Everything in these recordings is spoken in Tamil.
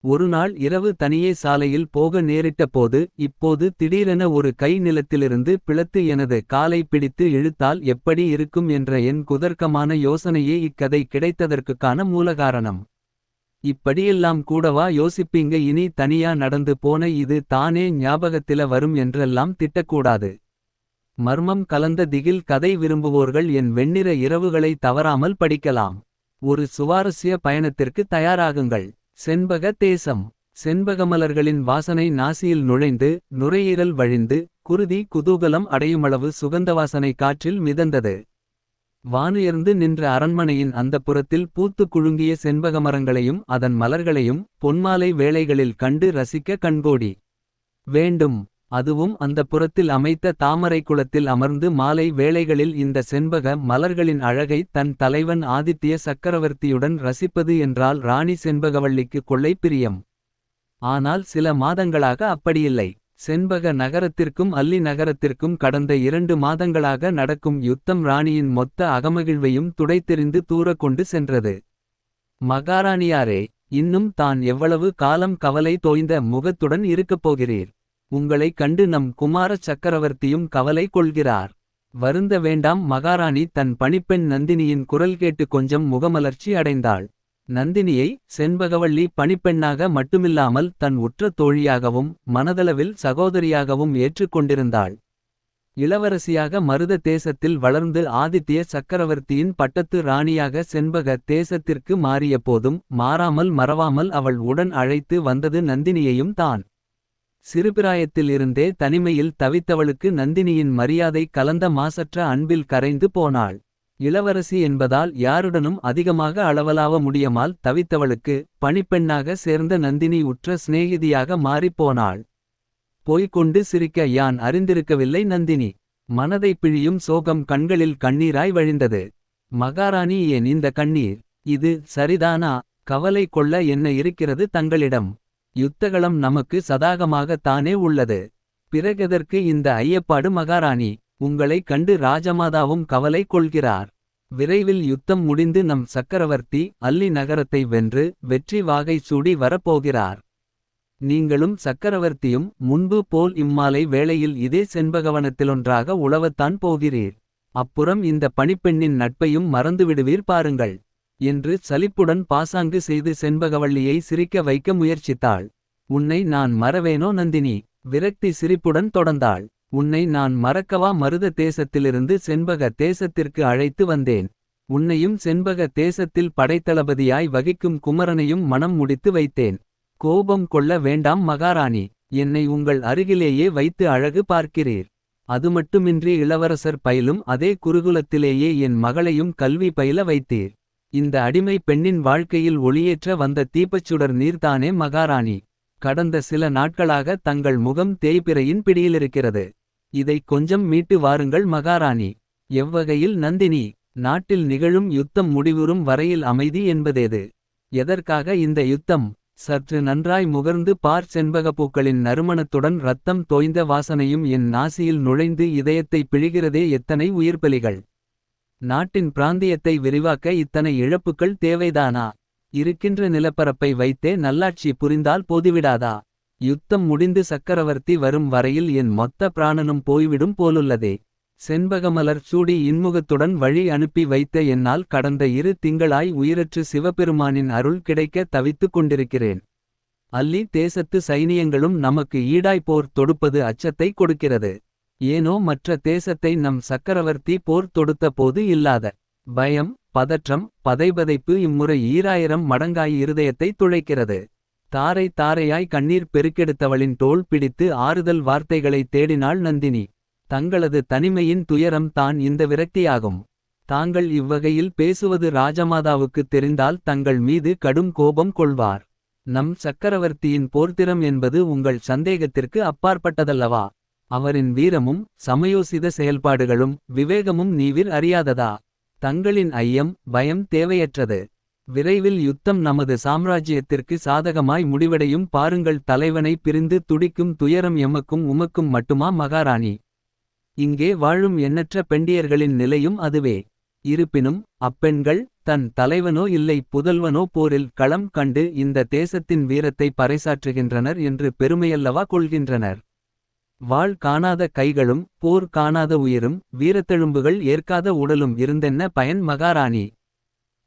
ஒருநாள் இரவு தனியே சாலையில் போக நேரிட்ட போது. இப்போது திடீரென ஒரு கை நிலத்திலிருந்து பிளத்து எனது காலை பிடித்து இழுத்தால் எப்படி இருக்கும் என்ற என் குதர்க்கமான யோசனையே இக்கதை கிடைத்ததற்குக்கான மூலகாரணம். இப்படியெல்லாம் கூடவா யோசிப்பீங்க, இனி தனியா நடந்து போன இது தானே ஞாபகத்தில வரும் என்றெல்லாம் திட்டக்கூடாது. மர்மம் கலந்த திகில் கதை விரும்புவோர்கள் என் வெண்ணிற இரவுகளை தவறாமல் படிக்கலாம். ஒரு சுவாரஸ்ய பயணத்திற்கு தயாராகுங்கள். செண்பக தேசம். செண்பகமலர்களின் வாசனை நாசியில் நுழைந்து. நுரையீரல் வழிந்து குருதி குதூகலம் அடையுமளவு சுகந்தவாசனை காற்றில் மிதந்தது. வானுயர்ந்து நின்ற அரண்மனையின் அந்தப்புறத்தில் பூத்து குலுங்கிய செண்பகமரங்களையும் அதன் மலர்களையும். பொன்மாலை வேளைகளில் கண்டு ரசிக்க கண்கோடி வேண்டும். அதுவும் அந்தப்புறத்தில் அமைத்த தாமரை குளத்தில் அமர்ந்து மாலை வேளைகளில் இந்த செண்பக மலர்களின் அழகை தன் தலைவன் ஆதித்ய சக்கரவர்த்தியுடன் ரசிப்பது என்றால் ராணி செண்பகவல்லிக்கு கொள்ளை பிரியம். ஆனால் சில மாதங்களாக அப்படியில்லை. செண்பக நகரத்திற்கும் அல்லி நகரத்திற்கும் கடந்த 2 மாதங்களாக நடக்கும் யுத்தம் ராணியின் மொத்த அகமகிழ்வையும் துடைத்தெறிந்து தூர கொண்டு சென்றது. மகாராணியாரே, இன்னும் தான் எவ்வளவு காலம் கவலை தோய்ந்த முகத்துடன் இருக்கப் போகிறீர். உங்களைக் கண்டு நம் குமார சக்கரவர்த்தியும் கவலை கொள்கிறார். வருந்த வேண்டாம் மகாராணி. தன் பணிப்பெண் நந்தினியின் குரல் கேட்டு கொஞ்சம் முகமலர்ச்சி அடைந்தாள். நந்தினியை செண்பகவல்லி பணிப்பெண்ணாக மட்டுமில்லாமல் தன் உற்ற தோழியாகவும் மனதளவில் சகோதரியாகவும் ஏற்றுக்கொண்டிருந்தாள். இளவரசியாக மருத தேசத்தில் வளர்ந்து ஆதித்ய சக்கரவர்த்தியின் பட்டத்து ராணியாக செண்பக தேசத்திற்கு மாறிய போதும் மாறாமல் மறவாமல் அவள் உடன் அழைத்து வந்தது நந்தினியையும் தான். சிறுபிராயத்தில் இருந்தே தனிமையில் தவித்தவளுக்கு நந்தினியின் மரியாதை கலந்த மாசற்ற அன்பில் கரைந்து போனாள். இளவரசி என்பதால் யாருடனும் அதிகமாக அளவலாவ முடியமால் தவித்தவளுக்கு பணிப்பெண்ணாக சேர்ந்த நந்தினி உற்ற சிநேகிதியாக மாறிப்போனாள். போய்கொண்டு சிரிக்க யான் அறிந்திருக்கவில்லை நந்தினி. மனதை பிழியும் சோகம் கண்களில் கண்ணீராய் வழிந்தது. மகாராணி, ஏன் இந்த கண்ணீர்? இது சரிதானா? கவலை கொள்ள என்ன இருக்கிறது தங்களிடம்? யுத்தகளம் நமக்கு சதாகமாக தானே உள்ளது. பிறகெதற்கு இந்த ஐயப்பாடு மகாராணி? உங்களைக் கண்டு ராஜமாதாவும் கவலை கொள்கிறார். விரைவில் யுத்தம் முடிந்து நம் சக்கரவர்த்தி அல்லி நகரத்தை வென்று வெற்றி வாகை சூடி வரப்போகிறார். நீங்களும் சக்கரவர்த்தியும் முன்பு போல் இம்மாலை வேளையில் இதே செண்பகவனத்திலொன்றாக உழவத்தான் போகிறீர். அப்புறம் இந்த பணிப்பெண்ணின் நட்பையும் மறந்துவிடுவீர் பாருங்கள் என்று சலிப்புடன் பாசாங்கு செய்து செண்பகவல்லியை சிரிக்க வைக்க முயற்சித்தாள். உன்னை நான் மறவேனோ நந்தினி? விரக்தி சிரிப்புடன் தொடர்ந்தாள். உன்னை நான் மறக்கவா மருத தேசத்திலிருந்து செண்பக தேசத்திற்கு அழைத்து வந்தேன். உன்னையும் செண்பக தேசத்தில் படைத்தளபதியாய் வகிக்கும் குமரனையும் மனம் முடித்து வைத்தேன். கோபம் கொள்ள வேண்டாம் மகாராணி. என்னை உங்கள் அருகிலேயே வைத்து அழகு பார்க்கிறீர். அதுமட்டுமின்றி இளவரசர் பயிலும் அதே குருகுலத்திலேயே என் மகளையும் கல்வி பயில வைத்தீர். இந்த அடிமை பெண்ணின் வாழ்க்கையில் ஒளியேற்ற வந்த தீப்பச்சுடர் நீர்தானே மகாராணி. கடந்த சில நாட்களாக தங்கள் முகம் தேய்பிறையின் பிடியிலிருக்கிறது. இதை கொஞ்சம் மீட்டு வாருங்கள் மகாராணி. எவ்வகையில் நந்தினி? நாட்டில் நிகழும் யுத்தம் முடிவுறும் வரையில் அமைதி என்பதேது? எதற்காக இந்த யுத்தம்? சற்று நன்றாய் முகர்ந்து பார். செண்பகப்பூக்களின் நறுமணத்துடன் இரத்தம் தோய்ந்த வாசனையும் என் நாசியில் நுழைந்து இதயத்தை பிழிகிறதே. எத்தனை உயிர்பலிகள்! நாட்டின் பிராந்தியத்தை விரிவாக்க இத்தனை இழப்புக்கள் தேவைதானா? இருக்கின்ற நிலப்பரப்பை வைத்தே நல்லாட்சி புரிந்தால் போதிவிடாதா? யுத்தம் முடிந்து சக்கரவர்த்தி வரும் வரையில் என் மொத்த பிராணனும் போய்விடும் போலுள்ளதே. செண்பகமலர் சூடி இன்முகத்துடன் வழி அனுப்பி வைத்த என்னால் கடந்த 2 திங்களாய் உயிரற்று சிவபெருமானின் அருள் கிடைக்க தவித்துக் கொண்டிருக்கிறேன். அல்லி தேசத்து சைனியங்களும் நமக்கு ஈடாய் போர் தொடுப்பது அச்சத்தை கொடுக்கிறது. ஏனோ மற்ற தேசத்தை நம் சக்கரவர்த்தி போர் தொடுத்த போது இல்லாத பயம், பதற்றம், பதைபதைப்பு இம்முறை 1000 மடங்காய் இருதயத்தை துளைக்கிறது. தாரை தாரையாய் கண்ணீர் பெருக்கெடுத்தவளின் தோள் பிடித்து ஆறுதல் வார்த்தைகளை தேடினாள் நந்தினி. தங்களது தனிமையின் துயரம் தான் இந்த விரக்தியாகும். தாங்கள் இவ்வகையில் பேசுவது ராஜமாதாவுக்குத் தெரிந்தால் தங்கள் மீது கடும் கோபம் கொள்வார். நம் சக்கரவர்த்தியின் போர்த்திறம் என்பது உங்கள் சந்தேகத்திற்கு அப்பாற்பட்டதல்லவா? அவரின் வீரமும் சமயோசித செயல்பாடுகளும் விவேகமும் நீவிர் அறியாததா? தங்களின் ஐயம், பயம் தேவையற்றது. விரைவில் யுத்தம் நமது சாம்ராஜ்யத்திற்கு சாதகமாய் முடிவடையும் பாருங்கள். தலைவனை பிரிந்து துடிக்கும் துயரம் எமக்கும் உமக்கும் மட்டுமா மகாராணி? இங்கே வாழும் எண்ணற்ற பெண்டியர்களின் நிலையும் அதுவே. இருப்பினும் அப்பெண்கள் தன் தலைவனோ இல்லை புதல்வனோ போரில் களம் கண்டு இந்த தேசத்தின் வீரத்தை பறைசாற்றுகின்றனர் என்று பெருமையல்லவா கொள்கின்றனர். வாள் காணாத கைகளும் போர் காணாத உயிரும் வீரத்தெழும்புகள் ஏற்காத உடலும் இருந்தென்ன பயன் மகாராணி.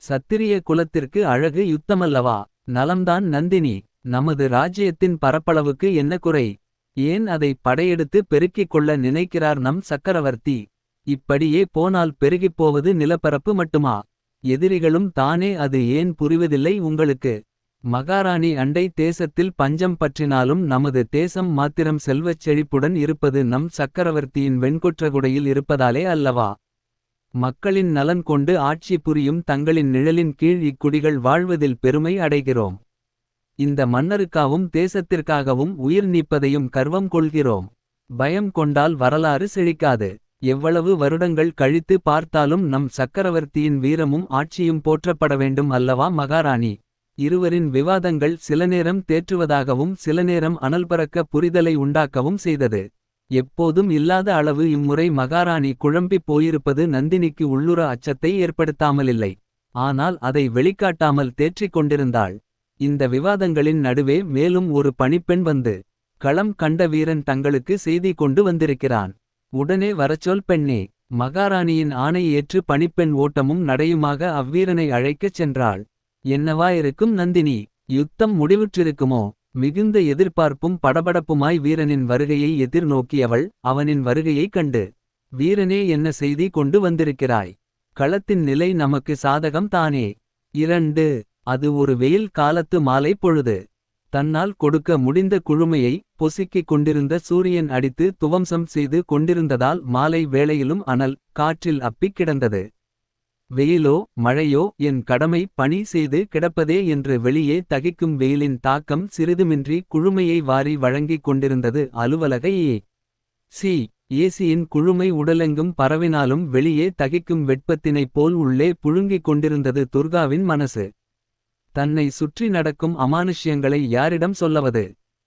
சத்திரிய குலத்திற்கு அழகு யுத்தமல்லவா. நலம்தான் நந்தினி. நமது ராஜ்யத்தின் பரப்பளவுக்கு என்ன குறை. ஏன் அதை படையெடுத்து பெருக்கிக் கொள்ள நினைக்கிறார் நம் சக்கரவர்த்தி. இப்படியே போனால் பெருகிப்போவது நிலப்பரப்பு மட்டுமா. எதிரிகளும் தானே அது ஏன் புரிவதில்லை உங்களுக்கு. மகாராணி அண்டை தேசத்தில் பஞ்சம் பற்றினாலும் நமது தேசம் மாத்திரம் செல்வச் செழிப்புடன் இருப்பது நம் சக்கரவர்த்தியின் வெண்கொற்றகுடையில் இருப்பதாலே அல்லவா. மக்களின் நலன் கொண்டு ஆட்சி புரியும் தங்களின் நிழலின் கீழ் இக்குடிகள் வாழ்வதில் பெருமை அடைகிறோம். இந்த மன்னருக்காகவும் தேசத்திற்காகவும் உயிர் நீப்பதையும் கர்வம் கொள்கிறோம். பயம் கொண்டால் வரலாறு செழிக்காது. எவ்வளவு வருடங்கள் கழித்து பார்த்தாலும் நம் சக்கரவர்த்தியின் வீரமும் ஆட்சியும் போற்றப்பட வேண்டும் அல்லவா மகாராணி. இருவரின் விவாதங்கள் சிலநேரம் தேற்றுவதாகவும் சிலநேரம் அனல்பறக்க புரிதலை உண்டாக்கவும் செய்தது. எப்போதும் இல்லாத அளவு இம்முறை மகாராணி குழம்பிப் போயிருப்பது நந்தினிக்கு உள்ளுர அச்சத்தை ஏற்படுத்தாமலில்லை. ஆனால் அதை வெளிக்காட்டாமல் தேற்றிக் கொண்டிருந்தாள். இந்த விவாதங்களின் நடுவே மேலும் ஒரு பணிப்பெண் வந்து, களம் கண்ட வீரன் தங்களுக்கு செய்தி கொண்டு வந்திருக்கிறான். உடனே வரச்சொல் பெண்ணே. மகாராணியின் ஆணை ஏற்று பணிப்பெண் ஓட்டமும் நடையுமாக அவ்வீரனை அழைக்கச் சென்றாள். என்னவாயிருக்கும் நந்தினி. யுத்தம் முடிவுற்றிருக்குமோ. மிகுந்த எதிர்பார்ப்பும் படபடப்புமாய் வீரனின் வருகையை எதிர்நோக்கியவள் அவனின் வருகையைக் கண்டு, வீரனே என்ன செய்தி கொண்டு வந்திருக்கிறாய். களத்தின் நிலை நமக்கு சாதகம் தானே. 2 அது ஒரு வெயில் காலத்து மாலை பொழுது. தன்னால் கொடுக்க முடிந்த குழுமையை பொசுக்கிக் கொண்டிருந்த சூரியன் அடித்து துவம்சம் செய்து கொண்டிருந்ததால் மாலை வேளையிலும் அனல் காற்றில் அப்பிக் கிடந்தது. வெயிலோ மழையோ என் கடமை பணி செய்து கிடப்பதே என்று வெளியே தகிக்கும் வெயிலின் தாக்கம் சிறிதுமின்றி குழுமையை வாரி வழங்கிக் கொண்டிருந்தது அலுவலக ஏசியின் குழுமை உடலெங்கும் பரவினாலும் வெளியே தகிக்கும் வெட்பத்தினைப் போல் உள்ளே புழுங்கிக் கொண்டிருந்தது துர்காவின் மனசு. தன்னை சுற்றி நடக்கும் அமானுஷ்யங்களை யாரிடம் சொல்லவது.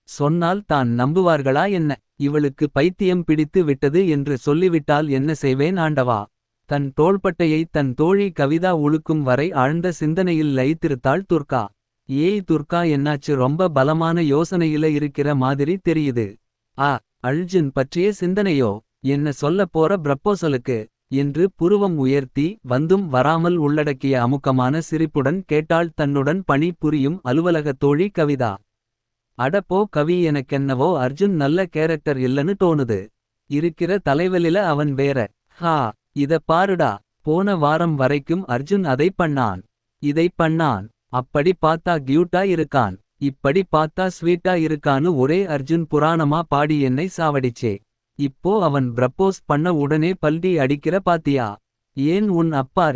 சொன்னால் தான் நம்புவார்களா என்ன. இவளுக்கு பைத்தியம் பிடித்து விட்டது என்று சொல்லிவிட்டால் என்ன செய்வேன் ஆண்டவா. தன் தோள்பட்டையை தன் தோழி கவிதா உழுக்கும் வரை ஆழ்ந்த சிந்தனையில் லயித்திருத்தாள் துர்கா. ஏய் துர்கா, என்னாச்சு? ரொம்ப பலமான யோசனையில இருக்கிற மாதிரி தெரியுது. அர்ஜுன் பற்றிய சிந்தனையோ? என்ன சொல்லப் போற ப்ரப்போசலுக்கு என்று புருவம் உயர்த்தி வந்தும் வராமல் உள்ளடக்கிய அமுக்கமான சிரிப்புடன் கேட்டாள் தன்னுடன் பணி புரியும் அலுவலகத் தோழி கவிதா. அடப்போ கவி, எனக்கென்னவோ அர்ஜுன் நல்ல கேரக்டர் இல்லன்னு தோணுது. இருக்கிற தலைவலில அவன் வேற. இத பாருடா. போன வாரம் வரைக்கும் அர்ஜுன் அதை பண்ணான் இதை பண்ணான். அப்படி பார்த்தா கியூட்டா இருக்கான், இப்படி பார்த்தா ஸ்வீட்டா இருக்கான்னு ஒரே அர்ஜுன் புராணமா பாடி என்னை சாவடிச்சே. இப்போ அவன் ப்ரப்போஸ் பண்ண உடனே பல்டி அடிக்கிற பாத்தியா. ஏன் உன் அப்பா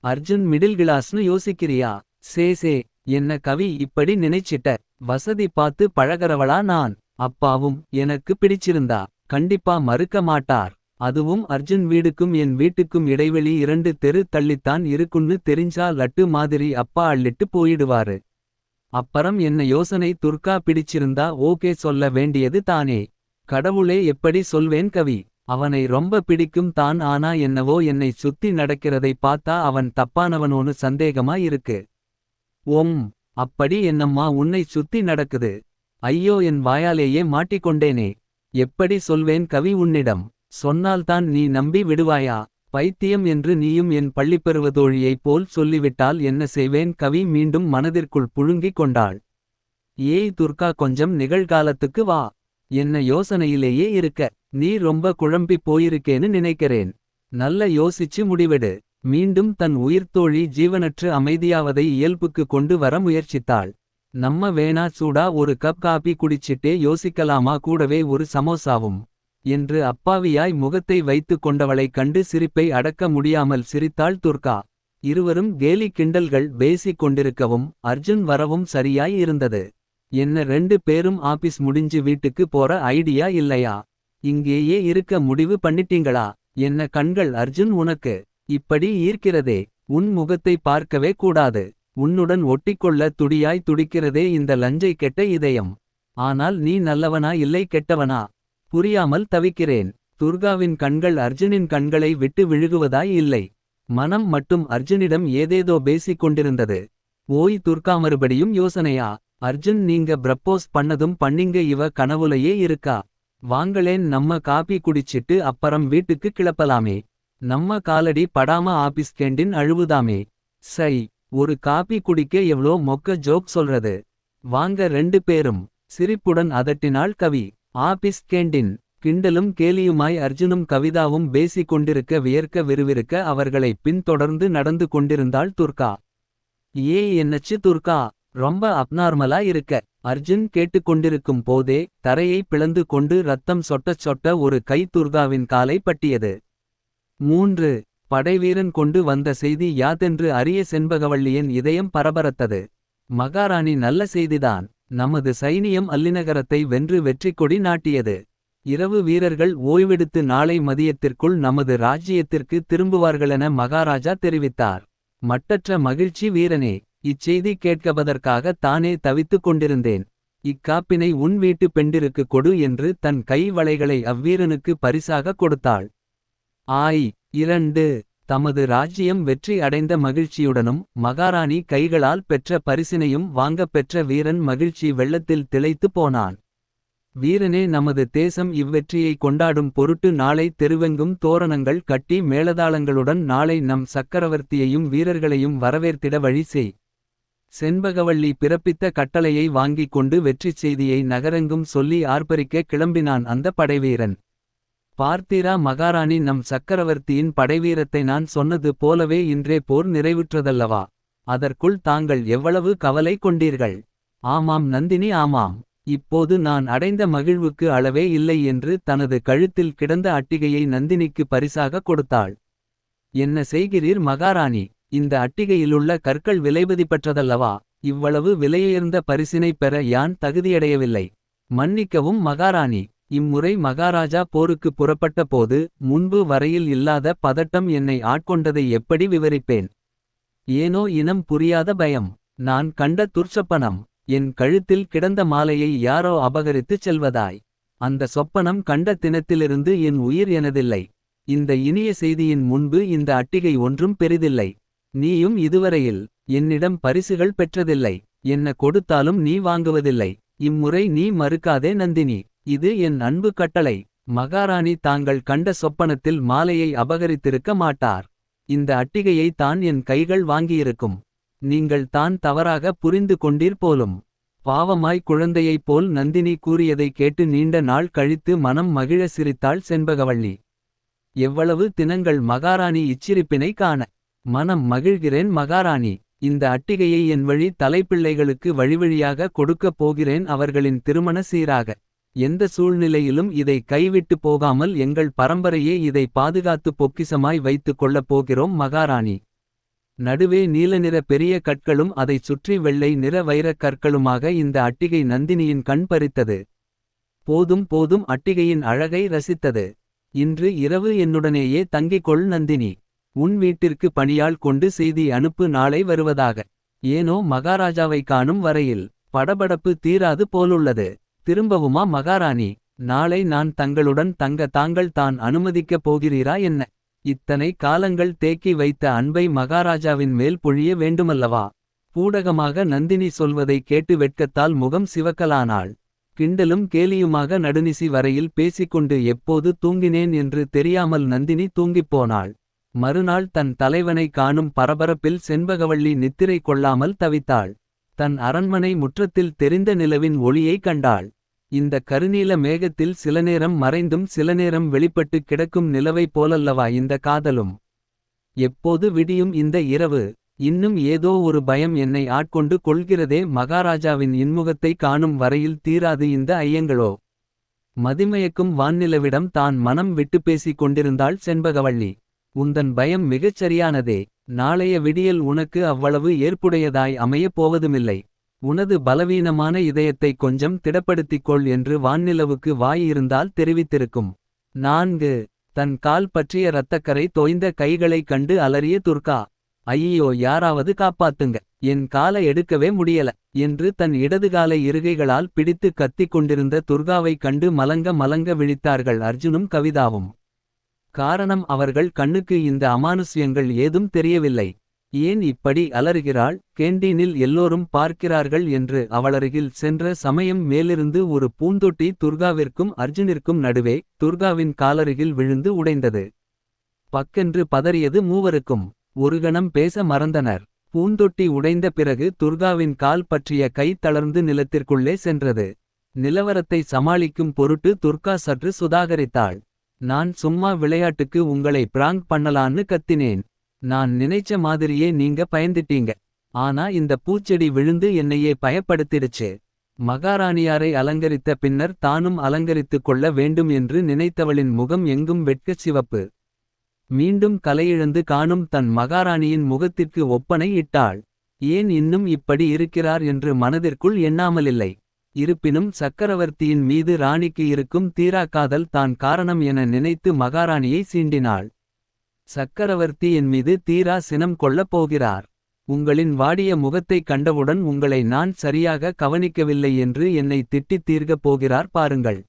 அர்ஜுன் மிடில் கிளாஸ்னு யோசிக்கிறியா? சே என்ன கவி இப்படி நினைச்சிட்ட. வசதி பார்த்து பழகறவளா நான். அப்பாவும் எனக்கு பிடிச்சிருந்தா கண்டிப்பா மறுக்க மாட்டார். அதுவும் அர்ஜுன் வீடுக்கும் என் வீட்டுக்கும் இடைவெளி 2 தெரு தள்ளித்தான் இருக்குன்னு தெரிஞ்சா லட்டு மாதிரி அப்பா அள்ளிட்டு போயிடுவாரு. அப்பறம் என்ன யோசனை? துர்கா பிடிச்சிருந்தா ஓகே சொல்ல வேண்டியது தானே. கடவுளே, எப்படி சொல்வேன் கவி. அவனை ரொம்ப பிடிக்கும் தான். ஆனா என்னவோ என்னை சுத்தி நடக்கிறதை பார்த்தா அவன் தப்பானவனோன்னு சந்தேகமா இருக்கு. அப்படி என்னம்மா உன்னை சுத்தி நடக்குது? ஐயோ, என் வாயாலேயே மாட்டிக்கொண்டேனே. எப்படி சொல்வேன் கவி உன்னிடம்? சொன்னால்தான் நீ நம்பி விடுவாயா? பைத்தியம் என்று நீயும் என் பள்ளிப்பருவ தோழியைப் போல் சொல்லிவிட்டால் என்ன செய்வேன் கவி? மீண்டும் மனதிற்குள் புழுங்கிக் கொண்டாள். ஏய் துர்கா, கொஞ்சம் நிகழ்காலத்துக்கு வா. என்ன யோசனையிலேயே இருக்க. நீ ரொம்ப குழம்பிப் போயிருக்கேன்னு நினைக்கிறேன். நல்ல யோசிச்சு முடிவெடு. மீண்டும் தன் உயிர்த்தோழி ஜீவனற்று அமைதியாவதை இயல்புக்கு கொண்டு வர முயற்சித்தாள். நம்ம வேணா சூடா ஒரு கப் காபி குடிச்சிட்டே யோசிக்கலாமா, கூடவே ஒரு சமோசாவும் என்று அப்பாவியாய் முகத்தை வைத்து கொண்டவளைக் கண்டு சிரிப்பை அடக்க முடியாமல் சிரித்தாள் துர்கா. இருவரும் கேலி கிண்டல்கள் பேசிக் கொண்டிருக்கவும் அர்ஜுன் வரவும் சரியாய் இருந்தது. என்ன 2 பேரும் ஆபீஸ் முடிஞ்சு வீட்டுக்கு போற ஐடியா இல்லையா? இங்கேயே இருக்க முடிவு பண்ணிட்டீங்களா? என்ன கண்கள் அர்ஜுன் உனக்கு இப்படி ஈர்க்கிறதே. உன் முகத்தை பார்க்கவே கூடாது. உன்னுடன் ஒட்டிக்கொள்ள துடியாய் துடிக்கிறதே இந்த லஞ்சை கெட்ட இதயம். ஆனால் நீ நல்லவனா இல்லை கெட்டவனா? புரியாமல் தவிக்கிறேன். துர்காவின் கண்கள் அர்ஜுனின் கண்களை விட்டு விழுகுவதாய் இல்லை. மனம் மட்டும் அர்ஜுனிடம் ஏதேதோ பேசிக் கொண்டிருந்தது. ஓய் துர்கா, மறுபடியும் யோசனையா? அர்ஜுன், நீங்க ப்ரப்போஸ் பண்ணதும் பண்ணிங்க, இவ கனவுலையே இருக்கா? வாங்களேன், நம்ம காபி குடிச்சிட்டு அப்பறம் வீட்டுக்கு கிளப்பலாமே. நம்ம காலடி படாம ஆபீஸ் கேண்டின் அழுவுதாமே. சை, ஒரு காபி குடிக்க எவ்ளோ மொக்க ஜோக் சொல்றது. வாங்க ரெண்டு பேரும். சிரிப்புடன் அதட்டினாள் கவி. Office canteen. கிண்டலும் கேலியுமாய் அர்ஜுனும் கவிதாவும் பேசிக் கொண்டிருக்க வியர்க்க விறுவிறுக்க அவர்களை பின்தொடர்ந்து நடந்து கொண்டிருந்தாள் துர்கா. என்னச்சு துர்கா, ரொம்ப அப்நார்மலா இருக்க. அர்ஜுன் கேட்டுக்கொண்டிருக்கும் போதே தரையை பிளந்து கொண்டு ரத்தம் சொட்டச் சொட்ட ஒரு கை துர்காவின் காலை பட்டியது. 3. படைவீரன் கொண்டு வந்த செய்தி யாதென்று அறிய செண்பகவல்லியின் இதயம் பரபரத்தது. மகாராணி, நல்ல செய்திதான். நமது சைனியம் அல்லிநகரத்தை வென்று வெற்றிக்கொடி நாட்டியது. இரவு வீரர்கள் ஓய்வெடுத்து நாளை மதியத்திற்குள் நமது ராஜ்ஜியத்திற்கு திரும்புவார்களென மகாராஜா தெரிவித்தார். மட்டற்ற மகிழ்ச்சி வீரனே. இச்செய்தி கேட்கபதற்காக தானே தவித்துக் கொண்டிருந்தேன். இக்காப்பினை உன் வீட்டு பெண்டிருக்கு கொடு என்று தன் கை வளைகளை அவ்வீரனுக்கு பரிசாக கொடுத்தாள். 2. தமது ராஜ்ஜியம் வெற்றி அடைந்த மகிழ்ச்சியுடனும் மகாராணி கைகளால் பெற்ற பரிசினையும் வாங்கப் பெற்ற வீரன் மகிழ்ச்சி வெள்ளத்தில் திளைத்து போனான். வீரனே, நமது தேசம் இவ்வெற்றியை கொண்டாடும் பொருட்டு நாளை தெருவெங்கும் தோரணங்கள் கட்டி மேளதாளங்களுடன் நாளை நம் சக்கரவர்த்தியையும் வீரர்களையும் வரவேற்திட வழி செய். செண்பகவல்லி பிறப்பித்த கட்டளையை வாங்கிக் கொண்டு வெற்றிச் செய்தியை நகரெங்கும் சொல்லி ஆர்ப்பரிக்க கிளம்பினான் அந்த படைவீரன். பார்த்தீரா மகாராணி, நம் சக்கரவர்த்தியின் படைவீரத்தை நான் சொன்னது போலவே இன்றே போர் நிறைவுற்றதல்லவா? அதற்குள் தாங்கள் எவ்வளவு கவலை கொண்டீர்கள்? ஆமாம் நந்தினி, ஆமாம். இப்போது நான் அடைந்த மகிழ்வுக்கு அளவே இல்லை என்று தனது கழுத்தில் கிடந்த அட்டிகையை நந்தினிக்கு பரிசாக கொடுத்தாள். என்ன செய்கிறீர் மகாராணி? இந்த அட்டிகையிலுள்ள கற்கள் விலைமதிப்பற்றதல்லவா? இவ்வளவு விலையுயர்ந்த பரிசினை பெற யான் தகுதியடையவில்லை. மன்னிக்கவும் மகாராணி. இம்முறை மகாராஜா போருக்கு புறப்பட்ட போது முன்பு வரையில் இல்லாத பதட்டம் என்னை ஆட்கொண்டதை எப்படி விவரிப்பேன்? ஏனோ இனம் புரியாத பயம். நான் கண்ட துர்ச்சப்பனம். என் கழுத்தில் கிடந்த மாலையை யாரோ அபகரித்துச் செல்வதாய். அந்த சொப்பனம் கண்ட தினத்திலிருந்து என் உயிர் எனதில்லை. இந்த இனிய செய்தியின் முன்பு இந்த அட்டிகை ஒன்றும் பெரிதில்லை. நீயும் இதுவரையில் என்னிடம் பரிசுகள் பெற்றதில்லை. என்ன கொடுத்தாலும் நீ வாங்குவதில்லை. இம்முறை நீ மறுக்காதே நந்தினி. இது என் அன்பு கட்டளை. மகாராணி தாங்கள் கண்ட சொப்பனத்தில் மாலையை அபகரித்திருக்க மாட்டார். இந்த அட்டிகையை தான் என் கைகள் வாங்கியிருக்கும். நீங்கள் தான் தவறாக புரிந்து கொண்டீர் போலும். பாவமாய் குழந்தையைப் போல் நந்தினி கூறியதை கேட்டு நீண்ட நாள் கழித்து மனம் மகிழ சிரித்தாள் செண்பகவல்லி. எவ்வளவு தினங்கள் மகாராணி இச்சிரிப்பினை காண. மனம் மகிழ்கிறேன் மகாராணி. இந்த அட்டிகையை என் வழி தலைப்பிள்ளைகளுக்கு வழிவழியாக கொடுக்கப் போகிறேன், அவர்களின் திருமண சீராக. எந்த சூழ்நிலையிலும் இதை கைவிட்டு போகாமல் எங்கள் பரம்பரையே இதை பாதுகாத்து பொக்கிசமாய் வைத்துக் கொள்ளப் போகிறோம் மகாராணி. நடுவே நீலநிற பெரிய கற்களும் அதைச் சுற்றி வெள்ளை நிற வைரக் கற்களுமாக இந்த அட்டிகை நந்தினியின் கண் பறித்தது. போதும் போதும், அட்டிகையின் அழகை ரசித்தது. இன்று இரவு என்னுடனேயே தங்கிக் கொள் நந்தினி. உன் வீட்டிற்கு பணியாள் கொண்டு செய்தி அனுப்பு, நாளை வருவதாக. ஏனோ மகாராஜாவை காணும் வரையில் படபடப்பு தீராது போலுள்ளது. திரும்பவுமா மகாராணி? நாளை நான் தங்களுடன் தங்க தாங்கள் தான் அனுமதிக்கப் போகிறீரா என்ன? இத்தனை காலங்கள் தேக்கி வைத்த அன்பை மகாராஜாவின் மேல் பொழிய வேண்டுமல்லவா? பூடகமாக நந்தினி சொல்வதை கேட்டு வெட்கத்தால் முகம் சிவக்கலானாள். கிண்டலும் கேலியுமாக நடுநிசி வரையில் பேசிக்கொண்டு எப்போது தூங்கினேன் என்று தெரியாமல் நந்தினி தூங்கிப்போனாள். மறுநாள் தன் தலைவனை காணும் பரபரப்பில் செண்பகவல்லி நித்திரை கொள்ளாமல் தவித்தாள். தன் அரண்மனை முற்றத்தில் தெரிந்த நிலவின் ஒளியை கண்டாள். இந்த கருநீல மேகத்தில் சிலநேரம் மறைந்தும் சிலநேரம் வெளிப்பட்டு கிடக்கும் நிலவைப் போலல்லவா இந்த காதலும்? எப்போது விடியும் இந்த இரவு? இன்னும் ஏதோ ஒரு பயம் என்னை ஆட்கொண்டு கொள்கிறதே. மகாராஜாவின் இன்முகத்தை காணும் வரையில் தீராது இந்த ஐயங்களோ. மதிமயக்கும் வான்நிலவிடம் தான் மனம் விட்டு பேசிக் கொண்டிருந்தாள் செண்பகவல்லி. உந்தன் பயம் மிகச் சரியானதே. நாளைய விடியல் உனக்கு அவ்வளவு ஏற்புடையதாய் அமையப் போவதுமில்லை. உனது பலவீனமான இதயத்தை கொஞ்சம் திடப்படுத்திக்கொள் என்று வான்நிலவுக்கு வாய் இருந்தால் தெரிவித்திருக்கும். 4. தன் கால் பற்றிய இரத்தக்கரை தோய்ந்த கைகளை கண்டு அலறிய துர்கா. ஐயோ, யாராவது காப்பாத்துங்க, என் காலை எடுக்கவே முடியல என்று தன் இடதுகாலை இருகைகளால் பிடித்து கத்திக் கொண்டிருந்த துர்காவை கண்டு மலங்க மலங்க விழித்தார்கள் அர்ஜுனும் கவிதாவும். காரணம் அவர்கள் கண்ணுக்கு இந்த அமானுஷ்யங்கள் ஏதும் தெரியவில்லை. ஏன் இப்படி அலறுகிறாள், கேண்டீனில் எல்லோரும் பார்க்கிறார்கள் என்று அவளருகில் சென்ற சமயம் மேலிருந்து ஒரு பூந்தொட்டி துர்காவிற்கும் அர்ஜுனிற்கும் நடுவே துர்காவின் காலருகில் விழுந்து உடைந்தது. பக்கென்று பதறியது மூவருக்கும். ஒரு கணம் பேச மறந்தனர். பூந்தொட்டி உடைந்த பிறகு துர்காவின் கால் பற்றிய கை தளர்ந்து நிலத்திற்குள்ளே சென்றது. நிலவரத்தை சமாளிக்கும் பொருட்டு துர்கா சற்று சுதாகரித்தாள். நான் சும்மா விளையாட்டுக்கு உங்களை பிராங்க் பண்ணலான்னு கத்தினேன். நான் நினைச்ச மாதிரியே நீங்க பயந்துட்டீங்க. ஆனா இந்த பூச்செடி விழுந்து என்னையே பயப்படுத்திடுச்சு. மகாராணியாரை அலங்கரித்த பின்னர் தானும் அலங்கரித்துக் கொள்ள வேண்டும் என்று நினைத்தவளின் முகம் எங்கும் வெட்கச் சிவப்பு. மீண்டும் கலையிழந்து காணும் தன் மகாராணியின் முகத்திற்கு ஒப்பனை இட்டாள். ஏன் இன்னும் இப்படி இருக்கிறார் என்று மனதிற்குள் எண்ணாமலில்லை. இருப்பினும் சக்கரவர்த்தியின் மீது ராணிக்கு இருக்கும் தீராக்காதல் தான் காரணம் என நினைத்து மகாராணியை சீண்டினாள். சக்கரவர்த்தி என் மீது தீரா சினம் கொள்ளப் போகிறார். உங்களின் வாடிய முகத்தைக் கண்டவுடன் உங்களை நான் சரியாக கவனிக்கவில்லை என்று என்னை திட்டித் தீர்க்கப் போகிறார் பாருங்கள்.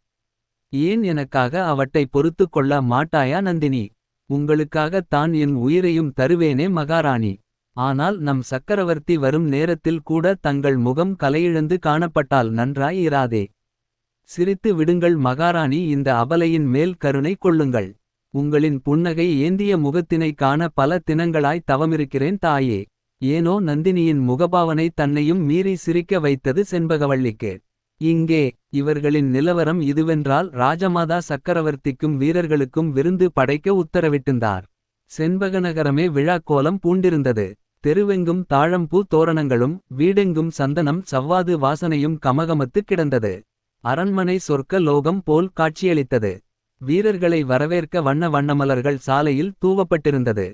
ஏன் எனக்காக அவட்டை பொறுத்துக் கொள்ள மாட்டாயா நந்தினி? உங்களுக்காகத் தான் என் உயிரையும் தருவேனே மகாராணி. ஆனால் நம் சக்கரவர்த்தி வரும் நேரத்தில் கூட தங்கள் முகம் கலையிழந்து காணப்பட்டால் நன்றாய் இராதே. சிரித்து விடுங்கள் மகாராணி, இந்த அபலையின் மேல் கருணை கொள்ளுங்கள். உங்களின் புன்னகை ஏந்திய முகத்தினை காண பல தினங்களாய் தவமிருக்கிறேன் தாயே. ஏனோ நந்தினியின் முகபாவனை தன்னையும் மீறி சிரிக்க வைத்தது செண்பகவல்லிக்கு. இங்கே இவர்களின் நிலவரம் இதுவென்றால் ராஜமாதா சக்கரவர்த்திக்கும் வீரர்களுக்கும் விருந்து படைக்க உத்தரவிட்டிருந்தார். செண்பகநகரமே விழாக்கோலம் பூண்டிருந்தது. தெருவெங்கும் தாழம்பூ தோரணங்களும் வீடெங்கும் சந்தனம் சவ்வாது வாசனையும் கமகமத்து கிடந்தது. அரண்மனை சொர்க்க லோகம் போல் காட்சியளித்தது. வீரர்களை வரவேற்க வண்ண வண்ணமலர்கள் சாலையில் தூவப்பட்டிருந்தது.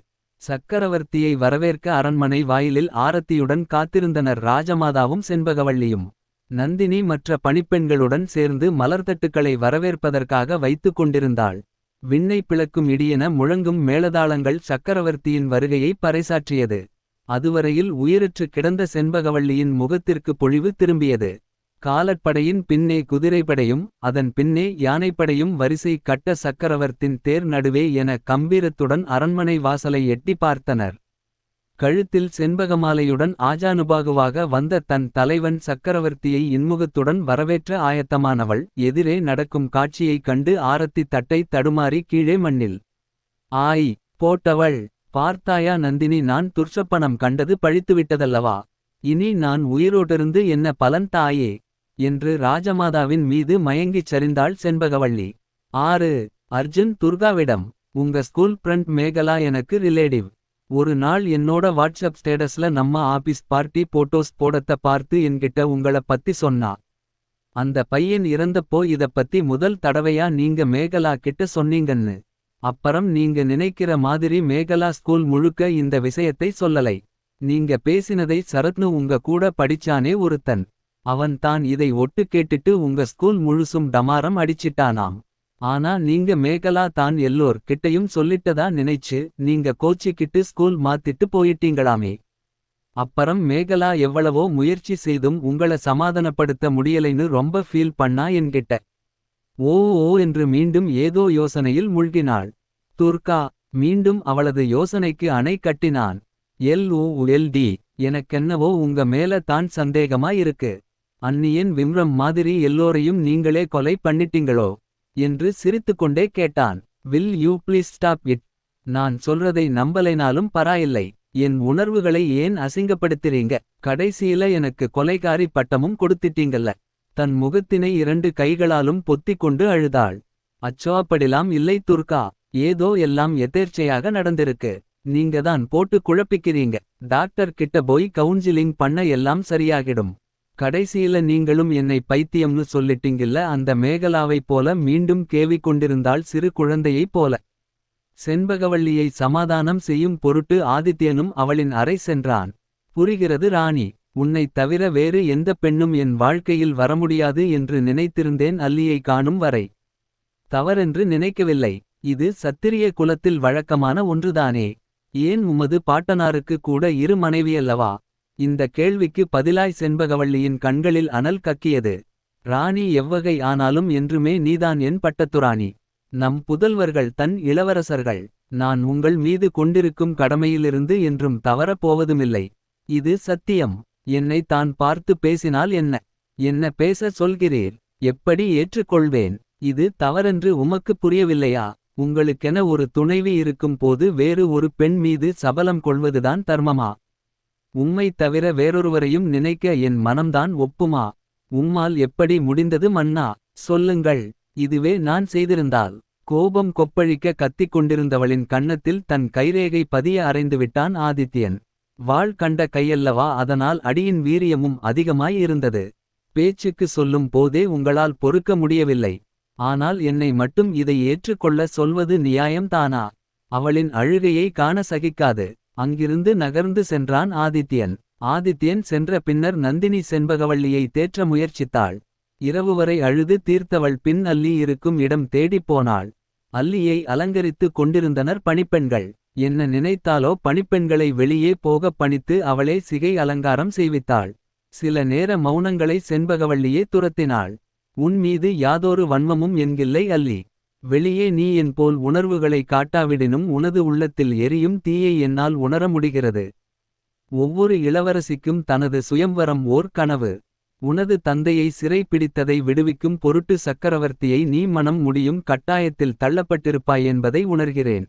சக்கரவர்த்தியை வரவேற்க அரண்மனை வாயிலில் ஆரத்தியுடன் காத்திருந்தனர் ராஜமாதாவும் செண்பகவல்லியும். நந்தினி மற்ற பணிப்பெண்களுடன் சேர்ந்து மலர்தட்டுக்களை வரவேற்பதற்காக வைத்துக் கொண்டிருந்தாள். விண்ணை பிளக்கும் இடியென முழங்கும் மேளதாளங்கள் சக்கரவர்த்தியின் வருகையை பறைசாற்றியது. அதுவரையில் உயிரற்று கிடந்த செண்பகவல்லியின் முகத்திற்கு பொழிவு திரும்பியது. காலட்படையின் பின்னே குதிரைப்படையும் அதன் பின்னே யானைப்படையும் வரிசை கட்ட சக்கரவர்த்தின் தேர் நடுவே என கம்பீரத்துடன் அரண்மனை வாசலை எட்டி பார்த்தனர். கழுத்தில் செண்பகமாலையுடன் ஆஜானுபாகுவாக வந்த தன் தலைவன் சக்கரவர்த்தியை இன்முகத்துடன் வரவேற்ற ஆயத்தமானவள் எதிரே நடக்கும் காட்சியைக் கண்டு ஆரத்தி தட்டை தடுமாறி கீழே மண்ணில் ஆய் போட்டவள். பார்த்தாயா நந்தினி, நான் துர்ச்சப்பணம் கண்டது பழித்துவிட்டதல்லவா? இனி நான் உயிரோடிருந்து என்ன பலன் தாயே? என்று ராஜமாதாவின் மீது மயங்கிச் சரிந்தாள் செண்பகவல்லி. 6. அர்ஜுன் துர்காவிடம். உங்க ஸ்கூல் ஃப்ரெண்ட் மேகலா எனக்கு ரிலேட்டிவ். ஒரு நாள் என்னோட வாட்ஸ்அப் ஸ்டேட்டஸ்ல நம்ம ஆபீஸ் பார்ட்டி போட்டோஸ் போடத்த பார்த்து என்கிட்ட உங்கள பத்தி சொன்னா. அந்த பையன் இறந்தப்போ இத பத்தி முதல் தடவையா நீங்க மேகலா கிட்ட சொன்னீங்கன்னு. அப்புறம் நீங்க நினைக்கிற மாதிரி மேகலா ஸ்கூல் முழுக்க இந்த விஷயத்தை சொல்லலை. நீங்க பேசினதை சரத்னு உங்க கூட படிச்சானே ஒருத்தன். அவன் தான் இதை ஒட்டு கேட்டுட்டு உங்க ஸ்கூல் முழுசும் டமாரம் அடிச்சிட்டானாம். ஆனா நீங்க மேகலா தான் எல்லோர் கிட்டையும் சொல்லிட்டதா நினைச்சு நீங்க கோச்சிக்கிட்டு ஸ்கூல் மாத்திட்டு போயிட்டீங்களாமே. அப்பறம் மேகலா எவ்வளவோ முயற்சி செய்தும் உங்கள சமாதானப்படுத்த முடியலைன்னு ரொம்ப ஃபீல் பண்ணா என்கிட்ட. ஓ ஓ என்று மீண்டும் ஏதோ யோசனையில் முழ்கினாள் துர்கா. மீண்டும் அவளது யோசனைக்கு அணை கட்டினான். LOLD, எனக்கென்னவோ உங்க மேல தான் சந்தேகமாயிருக்கு. அந்நியன் விம்ரம் மாதிரி எல்லோரையும் நீங்களே கொலை பண்ணிட்டீங்களோ என்று சிரித்துக்கொண்டே கேட்டான். Will you please stop it? நான் சொல்றதை நம்பலைனாலும் பராயில்லை. என் உணர்வுகளை ஏன் அசிங்கப்படுத்துறீங்க? கடைசியில எனக்கு கொலைகாரி பட்டமும் கொடுத்திட்டீங்கல்ல. தன் முகத்தினை 2 கைகளாலும் பொத்திக் கொண்டு அழுதாள். அச்சோ, அப்படிலாம் இல்லை துர்கா. ஏதோ எல்லாம் எதேர்ச்சையாக நடந்திருக்கு. நீங்க தான் போட்டு குழப்பிக்கிறீங்க. டாக்டர் கிட்ட போய் கவுன்சிலிங் பண்ண எல்லாம் சரியாகிடும். கடைசியில நீங்களும் என்னை பைத்தியம்னு சொல்லிட்டீங்கல்ல. அந்த மேகலாவைப் போல மீண்டும் கேவிக் கொண்டிருந்தாள், சிறு குழந்தையைப் போல. செண்பகவல்லியை சமாதானம் செய்யும் பொருட்டு ஆதித்யனும் அவளின் அறை சென்றான். புரிகிறது ராணி, உன்னைத் தவிர வேறு எந்த பெண்ணும் என் வாழ்க்கையில் வரமுடியாது என்று நினைத்திருந்தேன் அல்லியை காணும் வரை. தவறென்று நினைக்கவில்லை. இது சத்திரிய குலத்தில் வழக்கமான ஒன்றுதானே. ஏன் உமது பாட்டனாருக்கு கூட 2 மனைவியல்லவா? இந்த கேள்விக்கு பதிலாய் செண்பகவல்லியின் கண்களில் அனல் கக்கியது. ராணி எவ்வகை ஆனாலும் என்றுமே நீதான் என் பட்டத்துராணி. நம் புதல்வர்கள் தன் இளவரசர்கள். நான் உங்கள் மீது கொண்டிருக்கும் கடமையிலிருந்து என்றும் தவறப் போவதுமில்லை. இது சத்தியம். என்னை தான் பார்த்து பேசினால் என்ன. என்ன பேச சொல்கிறீர். எப்படி ஏற்றுக்கொள்வேன். இது தவறென்று உமக்கு புரியவில்லையா. உங்களுக்கென ஒரு துணைவி இருக்கும் போது வேறு ஒரு பெண் மீது சபலம் கொள்வதுதான் தர்மமா. உம்மை தவிர வேறொருவரையும் நினைக்க என் மனம்தான் ஒப்புமா. உம்மால் எப்படி முடிந்தது மன்னா. சொல்லுங்கள். இதுவே நான் செய்திருந்தால். கோபம் கொப்பழிக்க கத்திக் கொண்டிருந்தவளின் கன்னத்தில் தன் கைரேகை பதிய அறைந்துவிட்டான் ஆதித்யன். வாள் கண்ட கையல்லவா, அதனால் அடியின் வீரியமும் அதிகமாய் இருந்தது. பேச்சுக்கு சொல்லும் போதே உங்களால் பொறுக்க முடியவில்லை. ஆனால் என்னை மட்டும் இதை ஏற்றுக்கொள்ள சொல்வது நியாயம்தானா. அவளின் அழுகையை காண சகிக்காது அங்கிருந்து நகர்ந்து சென்றான் ஆதித்யன். ஆதித்யன் சென்ற பின்னர் நந்தினி செண்பகவல்லியை தேற்ற முயற்சித்தாள். இரவு வரை அழுது தீர்த்தவள் பின் அல்லி இருக்கும் இடம் தேடிப் போனாள். அல்லியை அலங்கரித்து கொண்டிருந்தனர் பணிப்பெண்கள். என்ன நினைத்தாலோ பணிப்பெண்களை வெளியே போகப் பணித்து அவளே சிகை அலங்காரம் செய்வித்தாள். சில நேர மௌனங்களை செண்பகவல்லியே துரத்தினாள். உன் மீது யாதொரு வன்மமும் என்கில்லை அல்லி. வெளியே நீ என் போல் உணர்வுகளை காட்டாவிடினும் உனது உள்ளத்தில் எரியும் தீயை என்னால் உணர முடிகிறது. ஒவ்வொரு இளவரசிக்கும் தனது சுயம்வரம் ஓர் கனவு. உனது தந்தையை சிறை பிடித்ததை விடுவிக்கும் பொருட்டு சக்கரவர்த்தியை நீ மனம் முடியும் கட்டாயத்தில் தள்ளப்பட்டிருப்பாய் என்பதை உணர்கிறேன்.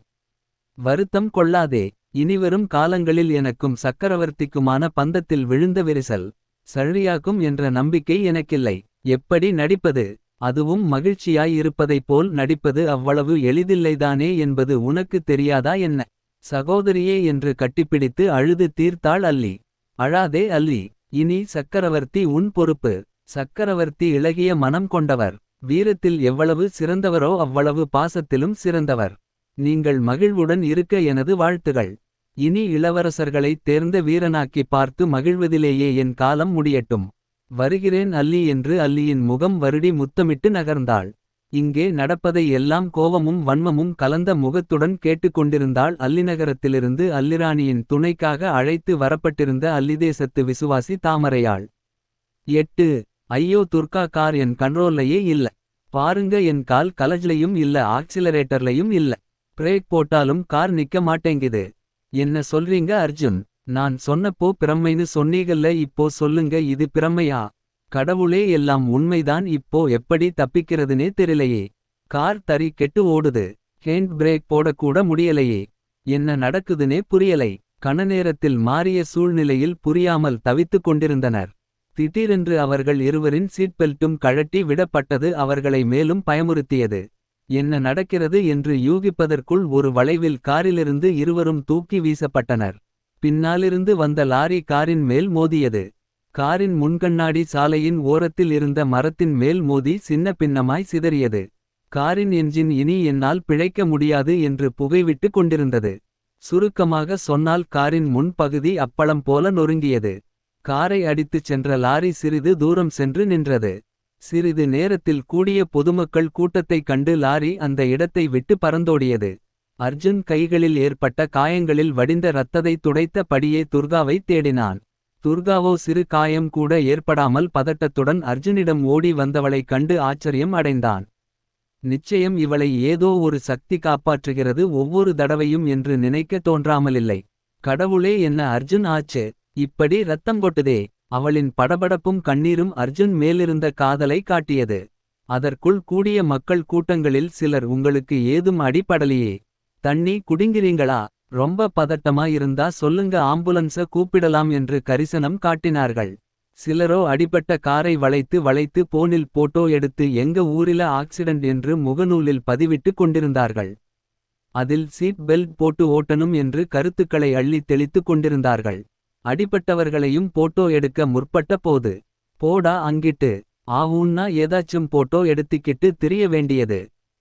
வருத்தம் கொள்ளாதே. இனிவரும் காலங்களில் எனக்கும் சக்கரவர்த்திக்குமான பந்தத்தில் விழுந்த விரிசல் சரியாக்கும் என்ற நம்பிக்கை எனக்கில்லை. எப்படி நடிப்பது. அதுவும் மகிழ்ச்சியாய் இருப்பதைப் போல் நடிப்பது அவ்வளவு எளிதில்லைதானே என்பது உனக்கு தெரியாதா என்ன. சகோதரியே என்று கட்டிப்பிடித்து அழுது தீர்த்தாள் அல்லி. அழாதே அல்லி. இனி சக்கரவர்த்தி உன் பொறுப்பு. சக்கரவர்த்தி இளகிய மனம் கொண்டவர். வீரத்தில் எவ்வளவு சிறந்தவரோ அவ்வளவு பாசத்திலும் சிறந்தவர். நீங்கள் மகிழ்வுடன் இருக்க எனது வாழ்த்துகள். இனி இளவரசர்களைத் தேர்ந்த வீரனாக்கி பார்த்து மகிழ்வதிலேயே என் காலம் முடியட்டும். வருகிறேன் அல்லி என்று அல்லியின் முகம் வருடி முத்தமிட்டு நகர்ந்தாள். இங்கே நடப்பதை எல்லாம் கோவமும் வன்மமும் கலந்த முகத்துடன் கேட்டுக்கொண்டிருந்தாள். அல்லிநகரத்திலிருந்து அல்லிராணியின் துணைக்காக அழைத்து வரப்பட்டிருந்த அல்லிதேசத்து விசுவாசி தாமரையாள். 8. ஐயோ துர்கா, கார் என் கண்ட்ரோல்லையே இல்ல. பாருங்க, என் கால் கலஜ்லையும் இல்ல, ஆக்சிலரேட்டர்லையும் இல்ல. பிரேக் போட்டாலும் கார் நிக்க மாட்டேங்குது. என்ன சொல்றீங்க அர்ஜுன். நான் சொன்னப்போ பிரம்மைன்னு சொன்னீகல்ல, இப்போ சொல்லுங்க இது பிரம்மையா. கடவுளே, எல்லாம் உண்மைதான். இப்போ எப்படி தப்பிக்கிறதுனே தெரியலையே. கார் தறி கெட்டு ஓடுது. ஹேண்ட் பிரேக் போடக்கூட முடியலையே. என்ன நடக்குதுனே புரியலை. கணநேரத்தில் மாறிய சூழ்நிலையில் புரியாமல் தவித்துக் கொண்டிருந்தனர். திடீரென்று அவர்கள் இருவரின் சீட் பெல்ட்டும் கழட்டி விடப்பட்டது அவர்களை மேலும் பயமுறுத்தியது. என்ன நடக்கிறது என்று யூகிப்பதற்குள் ஒரு வளைவில் காரிலிருந்து இருவரும் தூக்கி வீசப்பட்டனர். பின்னாலிருந்து வந்த லாரி காரின் மேல் மோதியது. காரின் முன்கண்ணாடி சாலையின் ஓரத்தில் இருந்த மரத்தின் மேல் மோதி சின்ன பின்னமாய் சிதறியது. காரின் என்ஜின் இனி என்னால் பிழைக்க முடியாது என்று புகைவிட்டு கொண்டிருந்தது. சுருக்கமாக சொன்னால் காரின் முன்பகுதி அப்பளம் போல நொறுங்கியது. காரை அடித்துச் சென்ற லாரி சிறிது தூரம் சென்று நின்றது. சிறிது நேரத்தில் கூடிய பொதுமக்கள் கூட்டத்தைக் கண்டு லாரி அந்த இடத்தை விட்டு பறந்தோடியது. அர்ஜுன் கைகளில் ஏற்பட்ட காயங்களில் வடிந்த இரத்தத்தை துடைத்த படியே துர்காவை தேடினான். துர்காவோ சிறு காயம் கூட ஏற்படாமல் பதட்டத்துடன் அர்ஜுனிடம் ஓடி வந்தவளைக் கண்டு ஆச்சரியம் அடைந்தான். நிச்சயம் இவளை ஏதோ ஒரு சக்தி காப்பாற்றுகிறது ஒவ்வொரு தடவையும் என்று நினைக்க தோன்றாமலில்லை. கடவுளே, என்ன அர்ஜுன் ஆச்சு. இப்படி இரத்தம் கொட்டுதே. அவளின் படபடப்பும் கண்ணீரும் அர்ஜுன் மேலிருந்த காதலை காட்டியது. அதற்குள் கூடிய மக்கள் கூட்டங்களில் சிலர், உங்களுக்கு ஏதும் அடிபடலையே, தண்ணி குடிங்கிறீங்களா, ரொம்ப பதட்டமா இருந்தா சொல்லுங்க, ஆம்புலன்ஸ கூப்பிடலாம் என்று கரிசனம் காட்டினார்கள். சிலரோ அடிபட்ட காரை வளைத்து வளைத்து போனில் போட்டோ எடுத்து எங்க ஊரில ஆக்சிடென்ட் என்று முகநூலில் பதிவிட்டு கொண்டிருந்தார்கள். அதில் சீட் பெல்ட் போட்டு ஓட்டணும் என்று கருத்துக்களை அள்ளி தெளித்து கொண்டிருந்தார்கள். அடிபட்டவர்களையும் போட்டோ எடுக்க முற்பட்ட போது, போடா அங்கிட்டு, ஆவூன்னா ஏதாச்சும் போட்டோ எடுத்துக்கிட்டு திரிய வேண்டியது.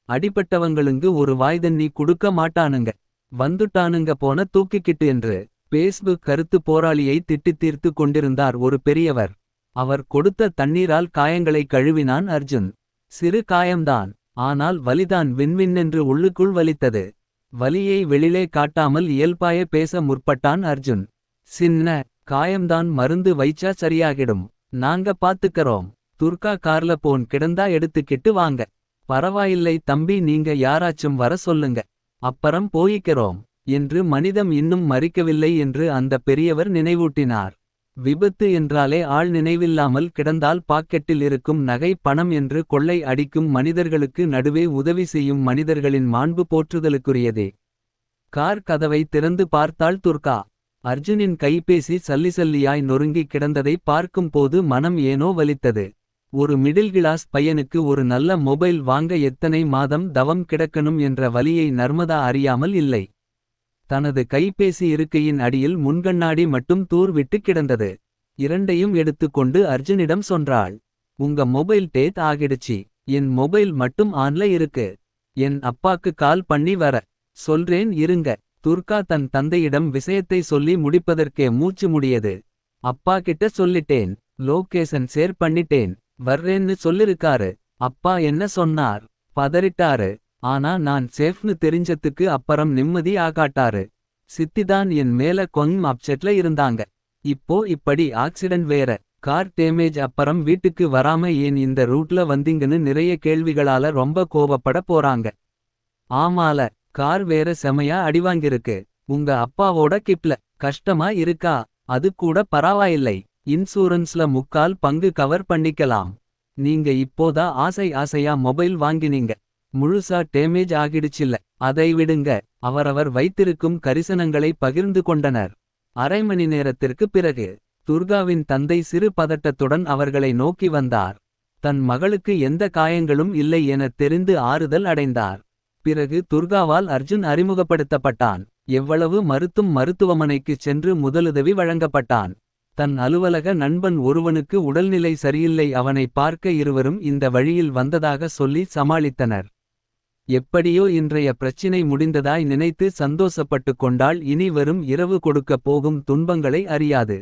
அடிபட்டவங்களுங்கு ஒரு வாய்தண்ணி குடுக்க மாட்டானுங்க, வந்துட்டானுங்க போன தூக்கிக்கிட்டு என்று பேஸ்புக் கருத்து போராளியை திட்டித் தீர்த்து கொண்டிருந்தார் ஒரு பெரியவர். அவர் கொடுத்த தண்ணீரால் காயங்களை கழுவினான் அர்ஜுன். சிறு காயம்தான், ஆனால் வலிதான் விண்விண்ணென்று உள்ளுக்குள் வலித்தது. வலியை வெளிலே காட்டாமல் இயல்பாய பேச முற்பட்டான் அர்ஜுன். சின்ன காயம்தான், மருந்து வைச்சா சரியாகிடும், நாங்க பாத்துக்கறோம். துர்கா கார்ல போன் கிடந்தா எடுத்துக்கிட்டு வாங்க. பரவாயில்லை தம்பி, நீங்க யாராச்சும் வர சொல்லுங்க. அப்பறம் போயிக்கிறோம் என்று மனிதம் இன்னும் மரிக்கவில்லை என்று அந்த பெரியவர் நினைவூட்டினார். விபத்து என்றாலே ஆள் நினைவில்லாமல் கிடந்தால் பாக்கெட்டில் இருக்கும் நகை பணம் என்று கொள்ளை அடிக்கும் மனிதர்களுக்கு நடுவே உதவி செய்யும் மனிதர்களின் மாண்பு போற்றுதலுக்குரியதே. கார் கதவை திறந்து பார்த்தாள் துர்கா. அர்ஜுனின் கைபேசி சல்லிசல்லியாய் நொறுங்கி கிடந்ததை பார்க்கும் போது மனம் ஏனோ வலித்தது. ஒரு மிடில் கிளாஸ் பையனுக்கு ஒரு நல்ல மொபைல் வாங்க எத்தனை மாதம் தவம் கிடக்கணும் என்ற வலியை நர்மதா அறியாமல் இல்லை. தனது கைபேசி இருக்கையின் அடியில் முன்கண்ணாடி மட்டும் தூர் விட்டு கிடந்தது. இரண்டையும் எடுத்துக்கொண்டு அர்ஜுனிடம் சொன்னாள். உங்க மொபைல் டேத் ஆகிடுச்சு. என் மொபைல் மட்டும் ஆன்ல இருக்கு. என் அப்பாக்கு கால் பண்ணி வர சொல்றேன் இருங்க. துர்கா தன் தந்தையிடம் விஷயத்தை சொல்லி முடிப்பதற்கே மூச்சு முடியது. அப்பா கிட்ட சொல்லிட்டேன். லொகேஷன் ஷேர் பண்ணிட்டேன். வர்றேன்னு சொல்லிருக்காரு. அப்பா என்ன சொன்னார்? பதறிட்டாரு. ஆனா நான் சேஃப்னு தெரிஞ்சதுக்கு அப்பறம் நிம்மதி ஆகாட்டாரு. சித்திதான் என் மேல கொஞ்சம் அப்செட்ல இருந்தாங்க. இப்போ இப்படி ஆக்சிடென்ட் வேற. Car damage. அப்பறம் வீட்டுக்கு வராம ஏன் இந்த ரூட்ல வந்தீங்கன்னு நிறைய கேள்விகளால ரொம்ப கோபப்பட போறாங்க. ஆமால, கார் வேற செமையா அடிவாங்கிருக்கு. உங்க அப்பாவோட கிப்ல கஷ்டமா இருக்கா? அது கூட பரவாயில்லை. இன்சூரன்ஸ்ல முக்கால் பங்கு கவர் பண்ணிக்கலாம். நீங்க இப்போதா ஆசையா மொபைல் வாங்கினீங்க. முழுசா டேமேஜ் ஆகிடுச்சில்ல. அதை விடுங்க. அவரவர் வைத்திருக்கும் கரிசனங்களை பகிர்ந்து கொண்டனர். அரை மணி நேரத்திற்கு பிறகு துர்காவின் தந்தை சிறு பதட்டத்துடன் அவர்களை நோக்கி வந்தார். தன் மகளுக்கு எந்த காயங்களும் இல்லை என தெரிந்து ஆறுதல் அடைந்தார். பிறகு துர்காவால் அர்ஜுன் அறிமுகப்படுத்தப்பட்டான். எவ்வளவு மருத்துவமனைக்குச் சென்று முதலுதவி வழங்கப்பட்டான். தன் அலுவலக நண்பன் ஒருவனுக்கு உடல்நிலை சரியில்லை. அவனை பார்க்க இருவரும் இந்த வழியில் வந்ததாக சொல்லி சமாளித்தனர். எப்படியோ இன்றைய பிரச்சினை முடிந்ததாய் நினைத்து சந்தோஷப்பட்டு கொண்டாள். இனி வரும் இரவு கொடுக்கப் போகும் துன்பங்களை அறியாது.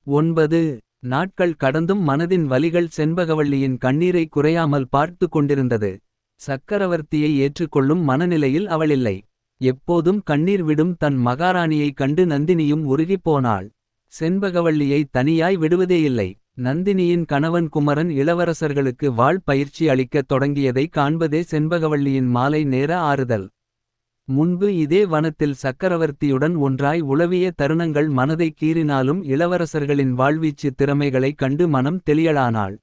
9 நாட்கள் கடந்தும் மனதின் வலிகள் செண்பகவல்லியின் கண்ணீரை குறையாமல் பார்த்து கொண்டிருந்தது. சக்கரவர்த்தியை ஏற்றுக்கொள்ளும் மனநிலையில் அவளில்லை. எப்போதும் கண்ணீர் விடும் தன் மகாராணியை கண்டு நந்தினியும் உருகிப்போனாள். செண்பகவல்லியை தனியாய் விடுவதேயில்லை. நந்தினியின் கணவன் குமரன் இளவரசர்களுக்கு வாழ் பயிற்சி அளிக்கத் தொடங்கியதை காண்பதே செண்பகவல்லியின் மாலை நேர ஆறுதல். முன்பு இதே வனத்தில் சக்கரவர்த்தியுடன் ஒன்றாய் உளவிய தருணங்கள் மனதை கீறினாலும் இளவரசர்களின் வாழ்வீச்சு திறமைகளைக் கண்டு மனம் தெளியலானாள்.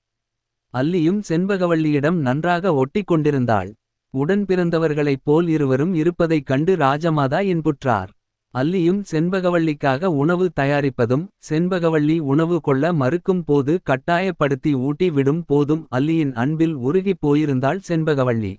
அல்லியும் செண்பகவல்லியிடம் நன்றாக ஒட்டிக் கொண்டிருந்தாள். உடன் பிறந்தவர்களைப் போல் இருவரும் இருப்பதைக் கண்டு ராஜமாதா இன்புற்றார். அல்லியும் செண்பகவல்லிக்காக உணவு தயாரிப்பதும் செண்பகவல்லி உணவு கொள்ள மறுக்கும் போது கட்டாயப்படுத்தி ஊட்டி விடும் போதும் அல்லியின் அன்பில் உருகிப் போயிருந்தாள் செண்பகவல்லி.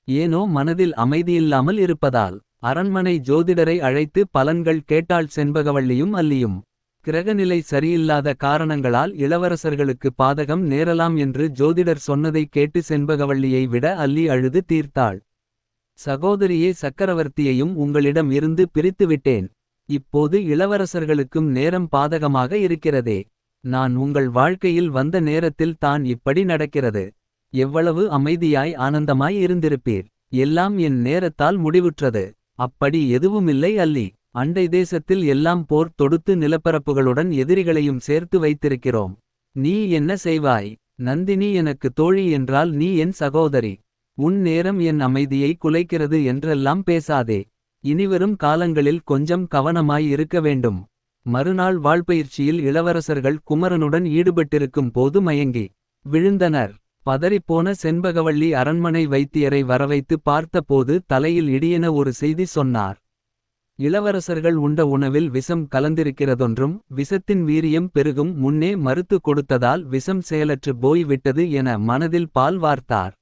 ஏனோ மனதில் அமைதியில்லாமல் இருப்பதால் அரண்மனை ஜோதிடரை அழைத்து பலன்கள் கேட்டாள் செண்பகவல்லியும் அல்லியும். கிரகநிலை சரியில்லாத காரணங்களால் இளவரசர்களுக்கு பாதகம் நேரலாம் என்று ஜோதிடர் சொன்னதைக் கேட்டு செண்பகவல்லியை விட அல்லி அழுது தீர்த்தாள். சகோதரியே, சக்கரவர்த்தியையும் உங்களிடம் இருந்து பிரித்துவிட்டேன். இப்போது இளவரசர்களுக்கும் நேரம் பாதகமாக இருக்கிறதே. நான் உங்கள் வாழ்க்கையில் வந்த நேரத்தில் தான் இப்படி நடக்கிறது. எவ்வளவு அமைதியாய் ஆனந்தமாய் இருந்திருப்பீர். எல்லாம் என் நேரத்தால் முடிவுற்றது. அப்படி எதுவுமில்லை அல்லி. அண்டை தேசத்தில் எல்லாம் போர் தொடுத்து நிலப்பரப்புகளுடன் எதிரிகளையும் சேர்த்து வைத்திருக்கிறோம். நீ என்ன செய்வாய்? நந்தினி எனக்கு தோழி என்றால் நீ என் சகோதரி. உன் நேரம் என் அமைதியை குலைக்கிறது என்றெல்லாம் பேசாதே. இனிவரும் காலங்களில் கொஞ்சம் கவனமாய் இருக்க வேண்டும். மறுநாள் வாழ்பயிற்சியில் இளவரசர்கள் குமரனுடன் ஈடுபட்டிருக்கும் போது மயங்கி விழுந்தனர். பதறிப்போன செண்பகவல்லி அரண்மனை வைத்தியரை வரவைத்து பார்த்தபோது தலையில் இடியென ஒரு செய்தி சொன்னார். இளவரசர்கள் உண்ட உணவில் விஷம் கலந்திருக்கிறதொன்றும் விஷத்தின் வீரியம் பெருகும் முன்னே மறுத்து கொடுத்ததால் விஷம் செயலற்று போய் விட்டது என மனதில் பால் வார்த்தார்.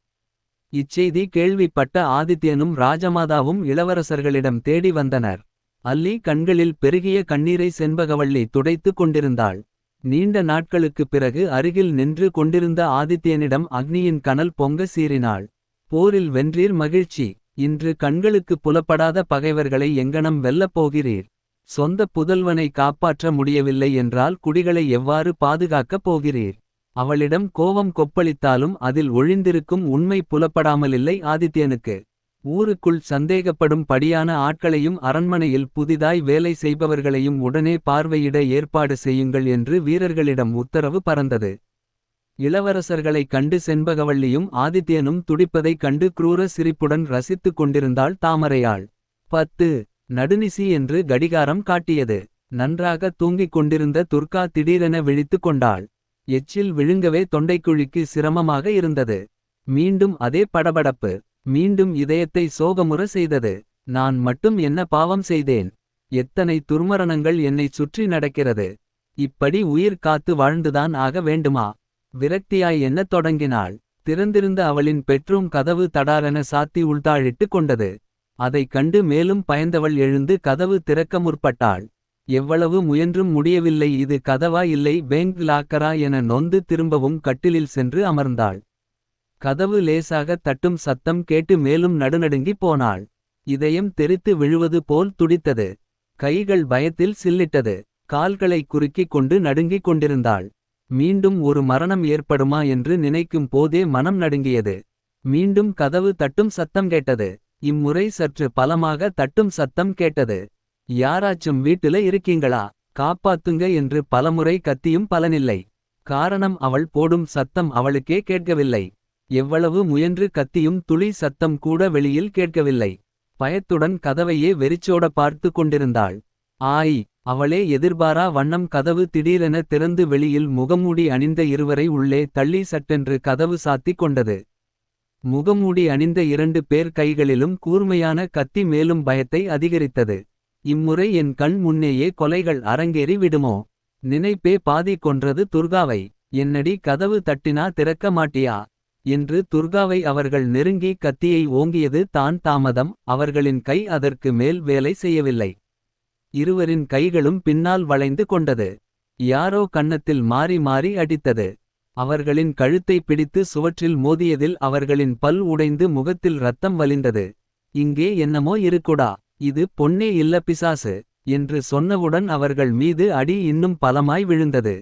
இச்செய்தி கேள்விப்பட்ட ஆதித்யனும் ராஜமாதாவும் இளவரசர்களிடம் தேடி வந்தனர். அல்லி கண்களில் பெருகிய கண்ணீரை செண்பகவல்லி துடைத்து கொண்டிருந்தாள். நீண்ட நாட்களுக்குப் பிறகு அருகில் நின்று கொண்டிருந்த ஆதித்யனிடம் அக்னியின் கனல் பொங்க சீறினாள். போரில் வென்றீர், மகிழ்ச்சி. இன்று கண்களுக்கு புலப்படாத பகைவர்களை எங்கனம் வெல்லப் போகிறீர்? சொந்த புதல்வனை காப்பாற்ற முடியவில்லை என்றால் குடிகளை எவ்வாறு பாதுகாக்கப் போகிறீர்? அவளிடம் கோபம் கொப்பளித்தாலும் அதில் ஒழிந்திருக்கும் உண்மை புலப்படாமலில்லை ஆதித்யனுக்கு. ஊருக்குள் சந்தேகப்படும் படியான ஆட்களையும் அரண்மனையில் புதிதாய் வேலை செய்பவர்களையும் உடனே பார்வையிட ஏற்பாடு செய்யுங்கள் என்று வீரர்களிடம் உத்தரவு பறந்தது. இளவரசர்களைக் கண்டு செண்பகவல்லியும் ஆதித்யனும் துடிப்பதைக் கண்டு குரூர சிரிப்புடன் ரசித்துக் கொண்டிருந்தாள் தாமரையாள். 10. நடுநிசி என்று கடிகாரம் காட்டியது. நன்றாக தூங்கிக் கொண்டிருந்த துர்கா திடீரென விழித்துக் கொண்டாள். எச்சில் விழுங்கவே தொண்டைக்குழிக்கு சிரமமாக இருந்தது. மீண்டும் அதே படபடப்பு. மீண்டும் இதயத்தை சோகமுற செய்தது. நான் மட்டும் என்ன பாவம் செய்தேன். எத்தனை துர்மரணங்கள் என்னைச் சுற்றி நடக்கிறது. இப்படி உயிர் காத்து வாழ்ந்துதான் ஆக வேண்டுமா. விரக்தியாய் எண்ணத் தொடங்கினாள். திறந்திருந்த அவளின் பெட்ரூம் கதவு தடாரென சாத்தி உள்தாழிட்டு கொண்டது. அதைக் கண்டு மேலும் பயந்தவள் எழுந்து கதவு திறக்க முற்பட்டாள். எவ்வளவு முயன்றும் முடியவில்லை. இது கதவா இல்லை பேங்க் லாக்கரா என நொந்து திரும்பவும் கட்டிலில் சென்று அமர்ந்தாள். கதவு லேசாக தட்டும் சத்தம் கேட்டு மேலும் நடுநடுங்கிப் போனாள். இதயம் தெறித்து விழுவது போல் துடித்தது. கைகள் பயத்தில் சில்லிட்டது. கால்களை குறுக்கிக் கொண்டு நடுங்கிக் கொண்டிருந்தாள். மீண்டும் ஒரு மரணம் ஏற்படுமா என்று நினைக்கும் போதே மனம் நடுங்கியது. மீண்டும் கதவு தட்டும் சத்தம் கேட்டது. இம்முறை சற்று பலமாக தட்டும் சத்தம் கேட்டது. யாராச்சும் வீட்டுல இருக்கீங்களா, காப்பாத்துங்க என்று பலமுறை கத்தியும் பலனில்லை. காரணம் அவள் போடும் சத்தம் அவளுக்கே கேட்கவில்லை. எவ்வளவு முயன்று கத்தியும் துளி சத்தம் கூட வெளியில் கேட்கவில்லை. பயத்துடன் கதவையே வெறிச்சோட பார்த்து கொண்டிருந்தாள். ஆய். அவளே எதிர்பாரா வண்ணம் கதவு திடீரென திறந்து வெளியில் முகமூடி அணிந்த இருவரை உள்ளே தள்ளி சட்டென்று கதவு சாத்திக் கொண்டது. முகமூடி அணிந்த 2 பேர் கைகளிலும் கூர்மையான கத்தி மேலும் பயத்தை அதிகரித்தது. இம்முறை என் கண் முன்னேயே கொலைகள் அரங்கேறி விடுமோ. நினைப்பே பாதி கொன்றது துர்காவை. என்னடி கதவு தட்டினா திறக்க மாட்டியா என்று துர்காவை அவர்கள் நெருங்கி கத்தியை ஓங்கியது தான் தாமதம். அவர்களின் கை அதற்கு மேல் வேலை செய்யவில்லை. இருவரின் கைகளும் பின்னால் வளைந்து கொண்டது. யாரோ கன்னத்தில் மாறி மாறி அடித்தது. அவர்களின் கழுத்தை பிடித்து சுவற்றில் மோதியதில் அவர்களின் பல் உடைந்து முகத்தில் இரத்தம் வலிந்தது. இங்கே என்னமோ இருக்குடா, இது பொன்னே இல்ல பிசாசு என்று சொன்னவுடன் அவர்கள் மீது அடி இன்னும் பலமாய் விழுந்தது.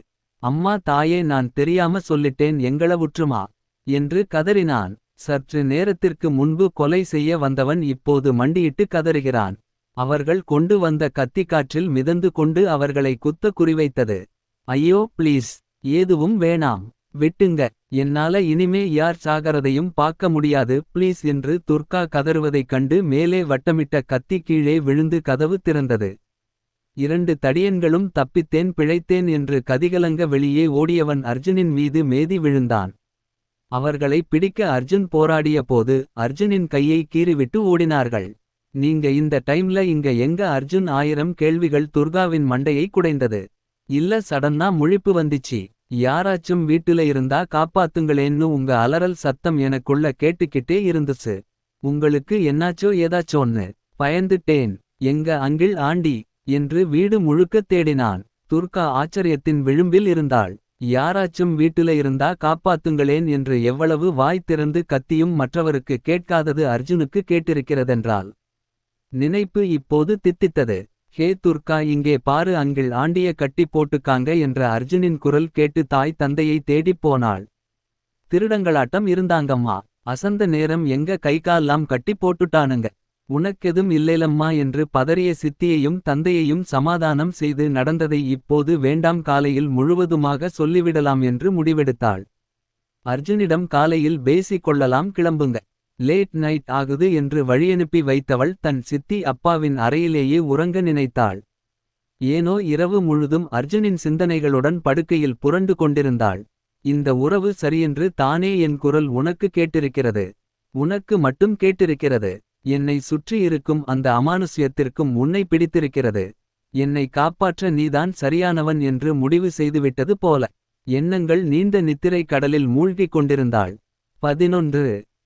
அம்மா தாயே, நான் தெரியாம சொல்லிட்டேன், எங்கள உற்றுமா என்று கதறினான். சற்று நேரத்திற்கு முன்பு கொலை செய்ய வந்தவன் இப்போது மண்டியிட்டு கதறுகிறான். அவர்கள் கொண்டு வந்த கத்தி காற்றில் மிதந்து கொண்டு அவர்களை குத்த குறிவைத்தது. ஐயோ ப்ளீஸ், ஏதுவும் வேணாம், விட்டுங்க, என்னால இனிமே யார் சாகரதையும் பார்க்க முடியாது ப்ளீஸ் என்று துர்கா கதறுவதைக் கண்டு மேலே வட்டமிட்ட கத்தி கீழே விழுந்து கதவு திறந்தது. 2 தடியன்களும் தப்பித்தேன் பிழைத்தேன் என்று கதிகலங்க வெளியே ஓடியவன் அர்ஜுனின் மீது மேதி விழுந்தான். அவர்களை பிடிக்க அர்ஜுன் போராடிய போது அர்ஜுனின் கையை கீறிவிட்டு ஓடினார்கள். நீங்க இந்த டைம்ல இங்க எங்க அர்ஜுன் 1000 கேள்விகள் துர்காவின் மண்டையை குடைந்தது. இல்ல சடன்னா முழிப்பு வந்துச்சு. யாராச்சும் வீட்டுல இருந்தா காப்பாத்துங்களேன்னு உங்க அலறல் சத்தம் எனக்குள்ள கேட்டுக்கிட்டே இருந்துச்சு. உங்களுக்கு என்னாச்சோ ஏதாச்சோன்னு பயந்துட்டேன். எங்க அங்கிள் ஆண்டி என்று வீடு முழுக்க தேடினான். துர்கா ஆச்சரியத்தின் விளிம்பில் இருந்தாள். யாராச்சும் வீட்டுல இருந்தா காப்பாத்துங்களேன் என்று எவ்வளவு வாய் திறந்து கத்தியும் மற்றவருக்கு கேட்காதது அர்ஜுனுக்கு கேட்டிருக்கிறதென்றால் நினைப்பு இப்போது தித்தித்தது. ஹே துர்கா, இங்கே பாரு, அங்கிள் ஆண்டிய கட்டி போட்டுக்காங்க என்ற அர்ஜுனின் குரல் கேட்டு தாய் தந்தையை தேடிப் போனாள். திருடங்களாட்டம் இருந்தாங்கம்மா. அசந்த நேரம் எங்க கைகால்லாம் கட்டி போட்டுட்டானுங்க. உனக்கெதும் இல்லேலம்மா என்று பதறிய சித்தியையும் தந்தையையும் சமாதானம் செய்து நடந்ததை இப்போது வேண்டாம், காலையில் முழுவதுமாக சொல்லிவிடலாம் என்று முடிவெடுத்தாள். அர்ஜுனிடம் காலையில் பேசிக் கொள்ளலாம், கிளம்புங்க, லேட் நைட் ஆகுது என்று வழியனுப்பி வைத்தவள் தன் சித்தி அப்பாவின் அறையிலேயே உறங்க நினைத்தாள். ஏனோ இரவு முழுதும் அர்ஜுனின் சிந்தனைகளுடன் படுக்கையில் புரண்டு கொண்டிருந்தாள். இந்த உறவு சரியென்று தானே என் குரல் உனக்கு கேட்டிருக்கிறது. உனக்கு மட்டும் கேட்டிருக்கிறது. என்னை சுற்றி இருக்கும் அந்த அமானுஷ்யத்திற்கும் உன்னை பிடித்திருக்கிறது. என்னை காப்பாற்ற நீதான் சரியானவன் என்று முடிவு செய்துவிட்டது போல. எண்ணங்கள் நீண்ட நித்திரை கடலில் மூழ்கிக் கொண்டிருந்தாள். 11.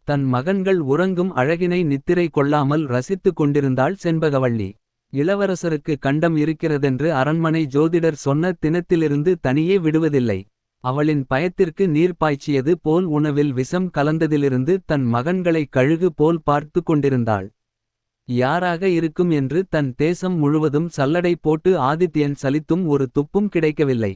தன் மகன்கள் உறங்கும் அழகினை நித்திரை கொள்ளாமல் ரசித்துக் கொண்டிருந்தாள் செண்பகவல்லி. இளவரசருக்கு கண்டம் இருக்கிறதென்று அரண்மனை ஜோதிடர் சொன்ன தினத்திலிருந்து தனியே விடுவதில்லை. அவளின் பயத்திற்கு நீர் பாய்ச்சியது போல் உணவில் விஷம் கலந்ததிலிருந்து தன் மகன்களை கழுகு போல் பார்த்து கொண்டிருந்தாள். யாராக இருக்கும் என்று தன் தேசம் முழுவதும் சல்லடை போட்டு ஆதித்யன் சலித்தும் ஒரு துப்பும் கிடைக்கவில்லை.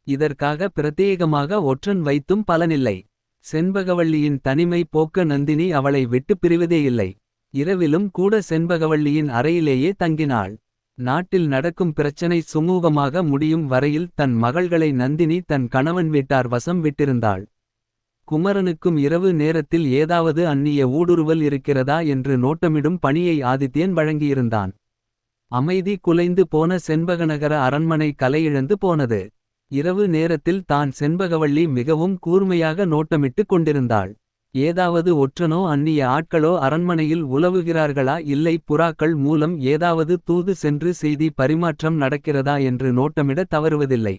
இதற்காக பிரத்யேகமாக ஒற்றன் வைத்தும் பலனில்லை. செண்பகவல்லியின் தனிமை போக்க நந்தினி அவளை விட்டு பிரிவதேயில்லை. இரவிலும் கூட செண்பகவல்லியின் அறையிலேயே தங்கினாள். நாட்டில் நடக்கும் பிரச்சனை சுமூகமாக முடியும் வரையில் தன் மகள்களை நந்தினி தன் கணவன் வீட்டார் வசம் விட்டிருந்தாள். குமரனுக்கும் இரவு நேரத்தில் ஏதாவது அந்நிய ஊடுருவல் இருக்கிறதா என்று நோட்டமிடும் பணியை ஆதித்யன் வழங்கியிருந்தான். அமைதி குலைந்து போன செண்பகநகர அரண்மனை கலையிழந்து போனது. இரவு நேரத்தில் தான் செண்பகவள்ளி மிகவும் கூர்மையாக நோட்டமிட்டுக் கொண்டிருந்தாள். ஏதாவது ஒற்றனோ அந்நிய ஆட்களோ அரண்மனையில் உலவுகிறார்களா, இல்லை புறாக்கள் மூலம் ஏதாவது தூது சென்று செய்தி பரிமாற்றம் நடக்கிறதா என்று நோட்டமிட தவறுவதில்லை.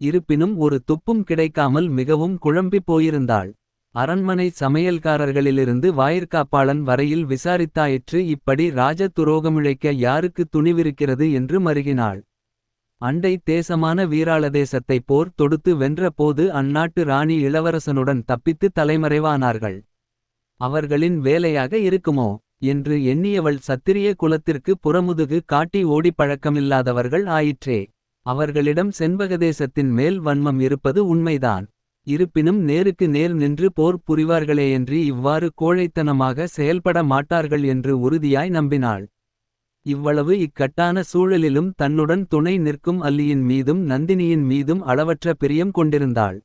இருப்பினும் ஒரு துப்பும் கிடைக்காமல் மிகவும் குழம்பிப் போயிருந்தாள். அரண்மனை சமையல்காரர்களிலிருந்து வாயிற்காப்பாளன் வரையில் விசாரித்தாயிற்று. இப்படி ராஜ துரோகமிழைக்க யாருக்கு துணிவிருக்கிறது என்று மருகினாள். அண்டை தேசமான வீராளதேசத்தை போர் தொடுத்து வென்ற போது அந்நாட்டு ராணி இளவரசனுடன் தப்பித்து தலைமறைவானார்கள். அவர்களின் வேலையாக இருக்குமோ என்று எண்ணியவள் சத்திரிய குலத்திற்கு புறமுதுகு காட்டி ஓடி பழக்கமில்லாதவர்கள் ஆயிற்றே. அவர்களிடம் செண்பகதேசத்தின் மேல் வன்மம் இருப்பது உண்மைதான். இருப்பினும் நேருக்கு நேர் நின்று போர் புரிவார்களேயன்றி இவ்வாறு கோழைத்தனமாக செயல்பட மாட்டார்கள் என்று உறுதியாய் நம்பினாள். இவ்வளவு இக்கட்டான சூழலிலும் தன்னுடன் துணை நிற்கும் அல்லியின் மீதும் நந்தினியின் மீதும் அளவற்ற பிரியம் கொண்டிருந்தாள்.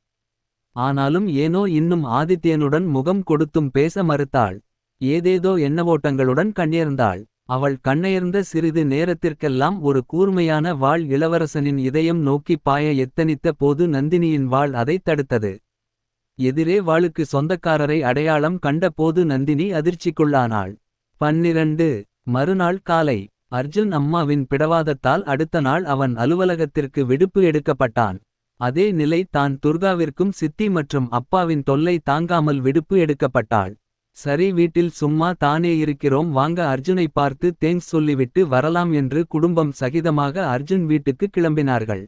ஆனாலும் ஏனோ இன்னும் ஆதித்யனுடன் முகம் கொடுத்தும் பேச மறுத்தாள். ஏதேதோ எண்ணவோட்டங்களுடன் கண்ணேர்ந்தாள். அவள் கண்ணயர்ந்த சிறிது நேரத்திற்கெல்லாம் ஒரு கூர்மையான வாள் இளவரசனின் இதயம் நோக்கி பாய எத்தனித்த போது நந்தினியின் வாள் அதைத் தடுத்தது. எதிரே வாளுக்கு சொந்தக்காரரை அடையாளம் கண்ட போது நந்தினி அதிர்ச்சிக்குள்ளானாள். 12 மறுநாள் காலை அர்ஜுன் அம்மாவின் பிடவாதத்தால் அடுத்த நாள் அவன் அலுவலகத்திற்கு விடுப்பு எடுக்கப்பட்டான். அதே நிலை தான் துர்காவிற்கும் சித்தி மற்றும் அப்பாவின் தொல்லை தாங்காமல் விடுப்பு எடுக்கப்பட்டாள். சரி, வீட்டில் சும்மா தானே இருக்கிறோம், வாங்க அர்ஜுனை பார்த்து தேங்க்ஸ் சொல்லிவிட்டு வரலாம் என்று குடும்பம் சகிதமாக அர்ஜுன் வீட்டுக்கு கிளம்பினார்கள்.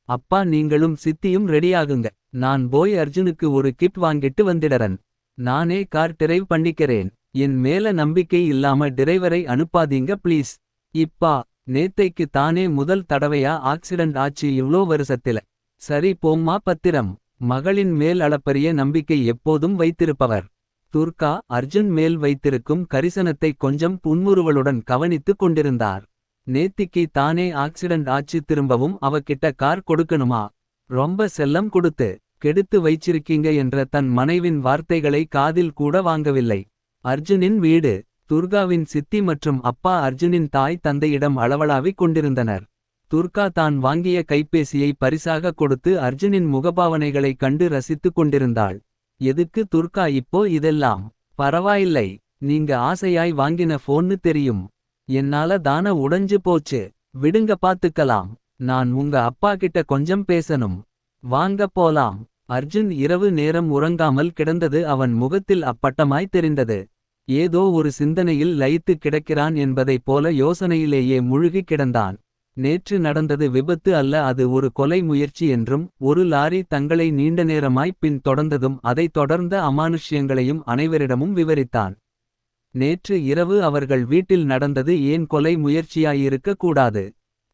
அப்பா, நீங்களும் சித்தியும் ரெடியாகுங்க, நான் போய் அர்ஜுனுக்கு ஒரு கிட் வாங்கிட்டு வந்திடறன். நானே கார் டிரைவ் பண்ணிக்கிறேன். என் மேல நம்பிக்கை இல்லாம டிரைவரை அனுப்பாதீங்க ப்ளீஸ். இப்பா, நேத்தைக்கு தானே முதல் தடவையா ஆக்சிடென்ட் ஆச்சு இவ்ளோ வருஷத்தில. சரி போம்மா, பத்திரம். மகளின் மேல் அளப்பரிய நம்பிக்கை எப்போதும் வைத்திருப்பவர் துர்கா அர்ஜுன் மேல் வைத்திருக்கும் கரிசனத்தை கொஞ்சம் புன்முறுவலுடன் கவனித்துக் கொண்டிருந்தார். நேத்திக்கு தானே ஆக்சிடென்ட் ஆச்சு, திரும்பவும் அவகிட்ட கார் கொடுக்கணுமா? ரொம்ப செல்லம் கொடுத்து கெடுத்து வைச்சிருக்கீங்க என்ற தன் மனைவின் வார்த்தைகளை காதில் கூட வாங்கவில்லை. அர்ஜுனின் வீடு. துர்காவின் சித்தி மற்றும் அப்பா அர்ஜுனின் தாய் தந்தையிடம் அளவளாவிக் கொண்டிருந்தனர். துர்கா தான் வாங்கிய கைபேசியை பரிசாக கொடுத்து அர்ஜுனின் முகபாவனைகளை கண்டு ரசித்துக் கொண்டிருந்தாள். எதுக்கு துர்கா இப்போ இதெல்லாம்? பரவாயில்லை, நீங்க ஆசையாய் வாங்கின போன்னு தெரியும். என்னால தான உடைஞ்சு போச்சு, விடுங்க பாத்துக்கலாம். நான் உங்க அப்பா கிட்ட கொஞ்சம் பேசணும். வாங்க போலாம். அர்ஜுன் இரவு நேரம் உறங்காமல் கிடந்தது அவன் முகத்தில் அப்பட்டமாய் தெரிந்தது. ஏதோ ஒரு சிந்தனையில் லயித்து கிடக்கிறான் என்பதைப் போல யோசனையிலேயே முழுகி கிடந்தான். நேற்று நடந்தது விபத்து அல்ல, அது ஒரு கொலை முயற்சி என்றும் ஒரு லாரி தங்களை நீண்ட நேரமாய் பின் தொடர்ந்ததும் அதைத் தொடர்ந்த அமானுஷ்யங்களையும் அனைவரிடமும் விவரித்தான். நேற்று இரவு அவர்கள் வீட்டில் நடந்தது ஏன் கொலை முயற்சியாயிருக்க கூடாது?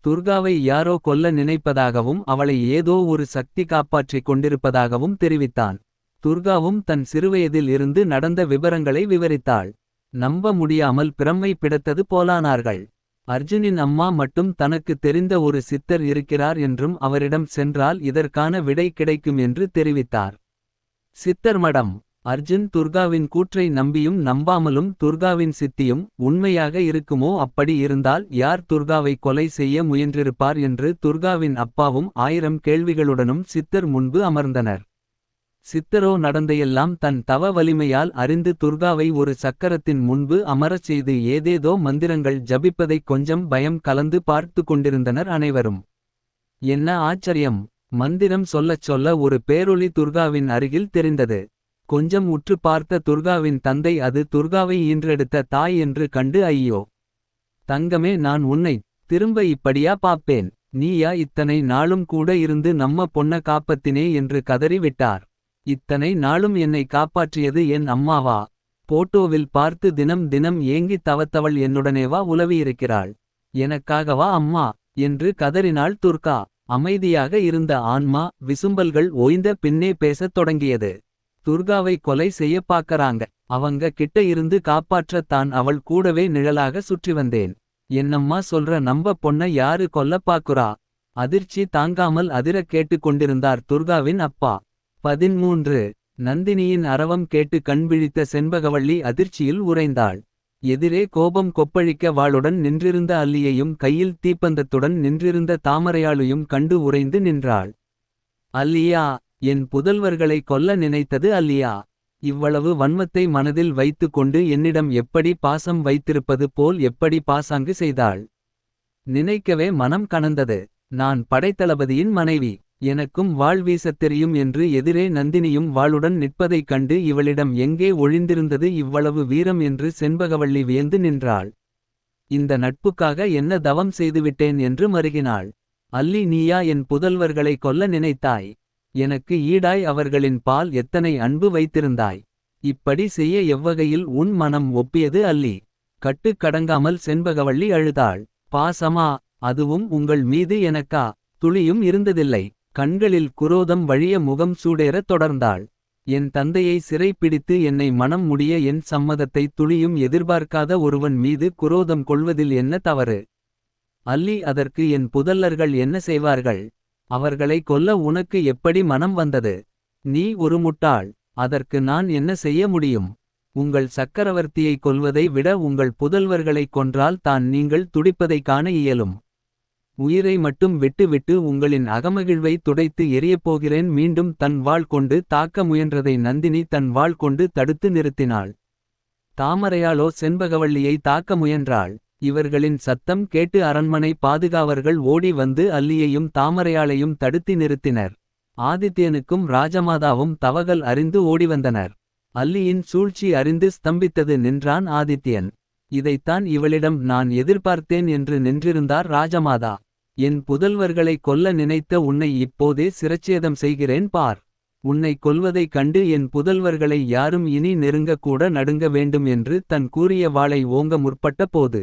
துர்காவை யாரோ கொல்ல நினைப்பதாகவும் அவளை ஏதோ ஒரு சக்தி காப்பாற்றிக் கொண்டிருப்பதாகவும் தெரிவித்தான். துர்காவும் தன் சிறுவயதில் இருந்து நடந்த விவரங்களை விவரித்தாள். நம்ப முடியாமல் பிரம்மை பிடித்தது போலானார்கள். அர்ஜுனின் அம்மா மட்டும் தனக்கு தெரிந்த ஒரு சித்தர் இருக்கிறார் என்றும் அவரிடம் சென்றால் இதற்கான விடை கிடைக்கும் என்று தெரிவித்தார். சித்தர் மடம். அர்ஜுன் துர்காவின் கூற்றை நம்பியும் நம்பாமலும் துர்காவின் சித்தியும் உண்மையாக இருக்குமோ? அப்படி இருந்தால் யார் துர்காவை கொலை செய்ய முயன்றிருப்பார் என்று துர்காவின் அப்பாவும் 1000 கேள்விகளுடனும் சித்தர் முன்பு அமர்ந்தனர். சித்தரோ நடந்தையெல்லாம் தன் தவ வலிமையால் அறிந்து துர்காவை ஒரு சக்கரத்தின் முன்பு அமரச் செய்து ஏதேதோ மந்திரங்கள் ஜபிப்பதைக் கொஞ்சம் பயம் கலந்து பார்த்து கொண்டிருந்தனர் அனைவரும். என்ன ஆச்சரியம்! மந்திரம் சொல்லச் சொல்ல ஒரு பேரொளி துர்காவின் அருகில் தெரிந்தது. கொஞ்சம் உற்று பார்த்த துர்காவின் தந்தை அது துர்காவை ஈன்றெடுத்த தாய் என்று கண்டு, ஐயோ தங்கமே, நான் உன்னை திரும்ப இப்படியா பாப்பேன்? நீயா இத்தனை நாளும் கூட இருந்து நம்ம பொண்ண காப்பத்தினே என்று கதறி விட்டார். இத்தனை நாளும் என்னை காப்பாற்றியது என் அம்மாவா? போட்டோவில் பார்த்து தினம் தினம் ஏங்கி தவத்தவள் என்னுடனேவா உலவியிருக்கிறாள்? எனக்காகவா அம்மா என்று கதறினாள் துர்கா. அமைதியாக இருந்த ஆன்மா விசும்பல்கள் ஓய்ந்த பின்னே பேசத் தொடங்கியது. துர்காவை கொலை செய்ய பாக்கறாங்க, அவங்க கிட்ட இருந்து காப்பாற்ற தான் அவள் கூடவே நிழலாக சுற்றி வந்தேன். என்னம்மா சொல்ற நம்ப பொண்ண யாரு கொல்ல பாக்குறா. அதிர்ச்சி தாங்காமல் அதிரக் கேட்டுக் கொண்டிருந்தார் துர்காவின் அப்பா. 13. நந்தினியின் அரவம் கேட்டு கண்விழித்த செண்பகவள்ளி அதிர்ச்சியில் உறைந்தாள். எதிரே கோபம் கொப்பளிக்க வாளுடன் நின்றிருந்த அல்லியையும் கையில் தீப்பந்தத்துடன் நின்றிருந்த தாமரையாளையும் கண்டு உறைந்து நின்றாள். அல்லியா, என் புதல்வர்களை கொல்ல நினைத்தது அல்லியா. இவ்வளவு வன்மத்தை மனதில் வைத்து கொண்டு என்னிடம் எப்படி பாசம் வைத்திருப்பது போல் எப்படி பாசாங்கு செய்தாள். நினைக்கவே மனம் கனந்தது. நான் படைத்தளபதியின் மனைவி. எனக்கும் வாள் வீசத் தெரியும் என்று எதிரே நந்தினியும் வாளுடன் நிற்பதைக் கண்டு இவளிடம் எங்கே ஒழிந்திருந்தது இவ்வளவு வீரம் என்று செண்பகவள்ளி வியந்து நின்றாள். இந்த நட்புக்காக என்ன தவம் செய்துவிட்டேன் என்று மருகினாள். அல்லி, நீயா என் புதல்வர்களை கொல்ல நினைத்தாய். எனக்கு ஈடாய் அவர்களின் பால் எத்தனை அன்பு வைத்திருந்தாய். இப்படி செய்ய எவ்வகையில் உன் மனம் ஒப்பியது அல்லி. கட்டுக்கடங்காமல் செண்பகவள்ளி அழுதாள். பாசமா, அதுவும் உங்கள் மீது எனக்கா துளியும் இருந்ததில்லை. கண்களில் குரோதம் வழிய முகம் சூடேறத் தொடர்ந்தாள். என் தந்தையை சிறை பிடித்து என்னை மனம் முடிய என் சம்மதத்தை துளியும் எதிர்பார்க்காத ஒருவன் மீது குரோதம் கொள்வதில் என்ன தவறு. அல்லி, அதற்கு என் புதல்லர்கள் என்ன செய்வார்கள். அவர்களை கொல்ல உனக்கு எப்படி மனம் வந்தது. நீ ஒரு முட்டாள். அதற்கு நான் என்ன செய்ய முடியும். உங்கள் சக்கரவர்த்தியை கொல்வதை விட உங்கள் புதல்வர்களைக் கொன்றால் தான் நீங்கள் துடிப்பதைக் காண இயலும். உயிரை மட்டும் விட்டு உங்களின் அகமகிழ்வை துடைத்து எரியப்போகிறேன். மீண்டும் தன் வாள் கொண்டு தாக்க முயன்றதை நந்தினி தன் வாள் கொண்டு தடுத்து நிறுத்தினாள். தாமரையாளோ செண்பகவள்ளியை தாக்க முயன்றாள். இவர்களின் சத்தம் கேட்டு அரண்மனை பாதுகாவர்கள் ஓடி வந்து அல்லியையும் தாமரையாளையும் தடுத்து நிறுத்தினர். ஆதித்யனுக்கும் ராஜமாதாவும் தவகல் அறிந்து ஓடிவந்தனர். அல்லியின் சூழ்ச்சி அறிந்து ஸ்தம்பித்தது நின்றான் ஆதித்யன். இதைத்தான் இவளிடம் நான் எதிர்பார்த்தேன் என்று நின்றிருந்தார் ராஜமாதா. என் புதல்வர்களை கொல்ல நினைத்த உன்னை இப்போதே சிரச்சேதம் செய்கிறேன் பார். உன்னை கொல்வதைக் கண்டு என் புதல்வர்களை யாரும் இனி நெருங்கக்கூட நடுங்க வேண்டும் என்று தன் கூறிய வாளை ஓங்க முற்பட்ட போது,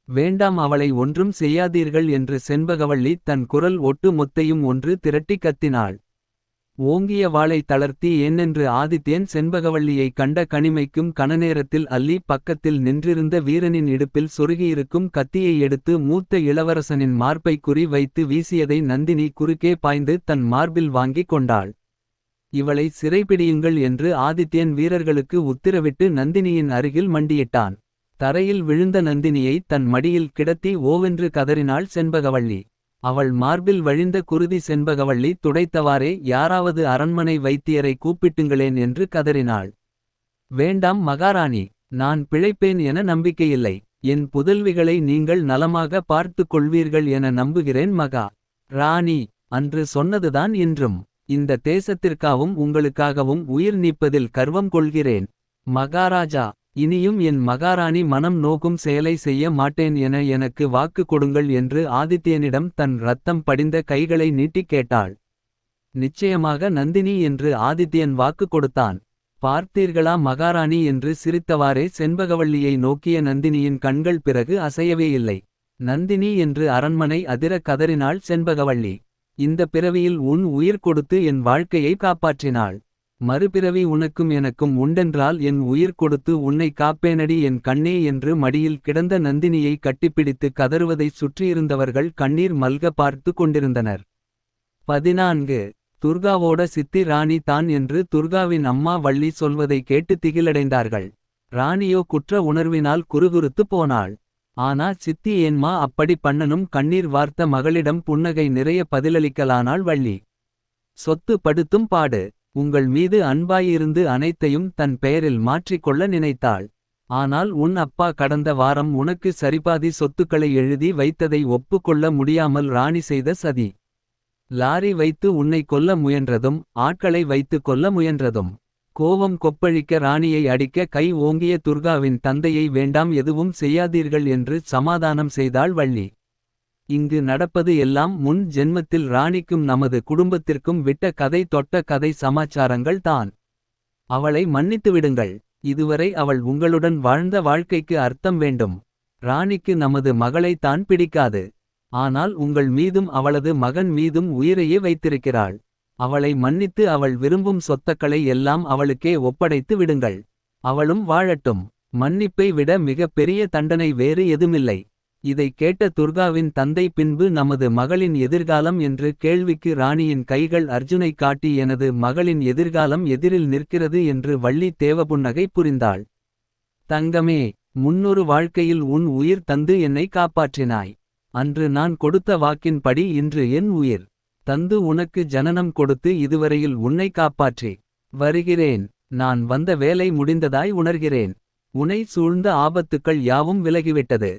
வேண்டாம், அவளை ஒன்றும் செய்யாதீர்கள் என்று செண்பகவள்ளி தன் குரல் ஒட்டு மொத்தையும் ஒன்று திரட்டி கத்தினாள். ஓங்கிய வாளை தளர்த்தி ஏனென்று ஆதித்யன் செண்பகவள்ளியை கண்ட கனிமைக்கும் கணநேரத்தில் அல்லி பக்கத்தில் நின்றிருந்த வீரனின் இடுப்பில் சொருகியிருக்கும் கத்தியை எடுத்து மூத்த இளவரசனின் மார்பை குறி வைத்து வீசியதை நந்தினி குறுக்கே பாய்ந்து தன் மார்பில் வாங்கிக் கொண்டாள். இவளை சிறைபிடியுங்கள் என்று ஆதித்யன் வீரர்களுக்கு உத்திரவிட்டு நந்தினியின் அருகில் மண்டியிட்டான். தரையில் விழுந்த நந்தினியை தன் மடியில் கிடத்தி ஓவென்று கதறினாள் செண்பகவள்ளி. அவள் மார்பில் வழிந்த குருதி செண்பகவள்ளி துடைத்தவாறே, யாராவது அரண்மனை வைத்தியரை கூப்பிட்டுங்களேன் என்று கதறினாள். வேண்டாம் மகாராணி, நான் பிழைப்பேன் என நம்பிக்கையில்லை. என் புதல்விகளை நீங்கள் நலமாக பார்த்து கொள்வீர்கள் என நம்புகிறேன் மகா ராணி. அன்று சொன்னதுதான் இன்றும். இந்த தேசத்திற்காகவும் உங்களுக்காகவும் உயிர் நீப்பதில் கர்வம் கொள்கிறேன் மகாராஜா. இனியும் என் மகாராணி மனம் நோக்கும் செயலை செய்ய மாட்டேன் என எனக்கு வாக்கு கொடுங்கள் என்று ஆதித்யனிடம் தன் இரத்தம் படிந்த கைகளை நீட்டிக் கேட்டாள். நிச்சயமாக நந்தினி என்று ஆதித்யன் வாக்கு கொடுத்தான். பார்த்தீர்களா மகாராணி என்று சிரித்தவாறே செண்பகவள்ளியை நோக்கிய நந்தினியின் கண்கள் பிறகு அசையவே இல்லை. நந்தினி என்று அரண்மனை அதிர கதறினாள் செண்பகவள்ளி. இந்த பிறவியில் உன் உயிர் கொடுத்து என் வாழ்க்கையை காப்பாற்றினாள். மறுபிறவி உனக்கும் எனக்கும் உண்டென்றால் என் உயிர் கொடுத்து உன்னை காப்பேனடி என் கண்ணே என்று மடியில் கிடந்த நந்தினியை கட்டிப்பிடித்து கதறுவதை சுற்றியிருந்தவர்கள் கண்ணீர் மல்க பார்த்து கொண்டிருந்தனர். 14. துர்காவோட சித்தி ராணி தான் என்று துர்காவின் அம்மா வள்ளி சொல்வதை கேட்டு திகிலடைந்தார்கள். ராணியோ குற்ற உணர்வினால் குறுகுறுத்து போனாள். ஆனா சித்தி ஏன்மா அப்படி பண்ணனும். கண்ணீர் வார்த்த மகளிடம் புன்னகை நிறைய பதிலளிக்கலானாள் வள்ளி. சொத்து படுத்தும் பாடு. உங்கள் மீது அன்பாயிருந்து அனைத்தையும் தன் பெயரில் மாற்றிக்கொள்ள நினைத்தாள். ஆனால் உன் அப்பா கடந்த வாரம் உனக்கு சரிபாதி சொத்துக்களை எழுதி வைத்ததை ஒப்புக்கொள்ள முடியாமல் ராணி செய்த சதி. லாரி வைத்து உன்னை கொல்ல முயன்றதும் ஆட்களை வைத்து கொல்ல முயன்றதும். கோபம் கொப்பளிக்க ராணியை அடிக்க கை ஓங்கிய துர்காவின் தந்தையை வேண்டாம், எதுவும் செய்யாதீர்கள் என்று சமாதானம் செய்தாள் வள்ளி. இங்கு நடப்பது எல்லாம் முன் ஜென்மத்தில் ராணிக்கும் நமது குடும்பத்திற்கும் விட்ட கதை தொட்ட கதை சமாச்சாரங்கள் தான். அவளை மன்னித்துவிடுங்கள். இதுவரை அவள் உங்களுடன் வாழ்ந்த வாழ்க்கைக்கு அர்த்தம் வேண்டும். ராணிக்கு நமது மகளை தான் பிடிக்காது. ஆனால் உங்கள் மீதும் அவளது மகன் மீதும் உயிரையே வைத்திருக்கிறாள். அவளை மன்னித்து அவள் விரும்பும் சொத்துக்களை எல்லாம் அவளுக்கே ஒப்படைத்து விடுங்கள். அவளும் வாழட்டும். மன்னிப்பை விட மிக பெரிய தண்டனை வேறு எதுமில்லை. இதை கேட்ட துர்காவின் தந்தை பின்பு நமது மகளின் எதிர்காலம் என்று கேள்விக்கு ராணியின் கைகள் அர்ஜுனை காட்டி எனது மகளின் எதிர்காலம் எதிரில் நிற்கிறது என்று வள்ளி தேவபுன்னகை புரிந்தாள். தங்கமே, முன்னொரு வாழ்க்கையில் உன் உயிர் தந்து என்னை காப்பாற்றினாய். அன்று நான் கொடுத்த வாக்கின்படி இன்று என் உயிர் தந்து உனக்கு ஜனனம் கொடுத்து இதுவரையில் உன்னை காப்பாற்றி வருகிறேன். நான் வந்த வேலை முடிந்ததாய் உணர்கிறேன். உன்னை சூழ்ந்த ஆபத்துக்கள் யாவும் விலகிவிட்டது.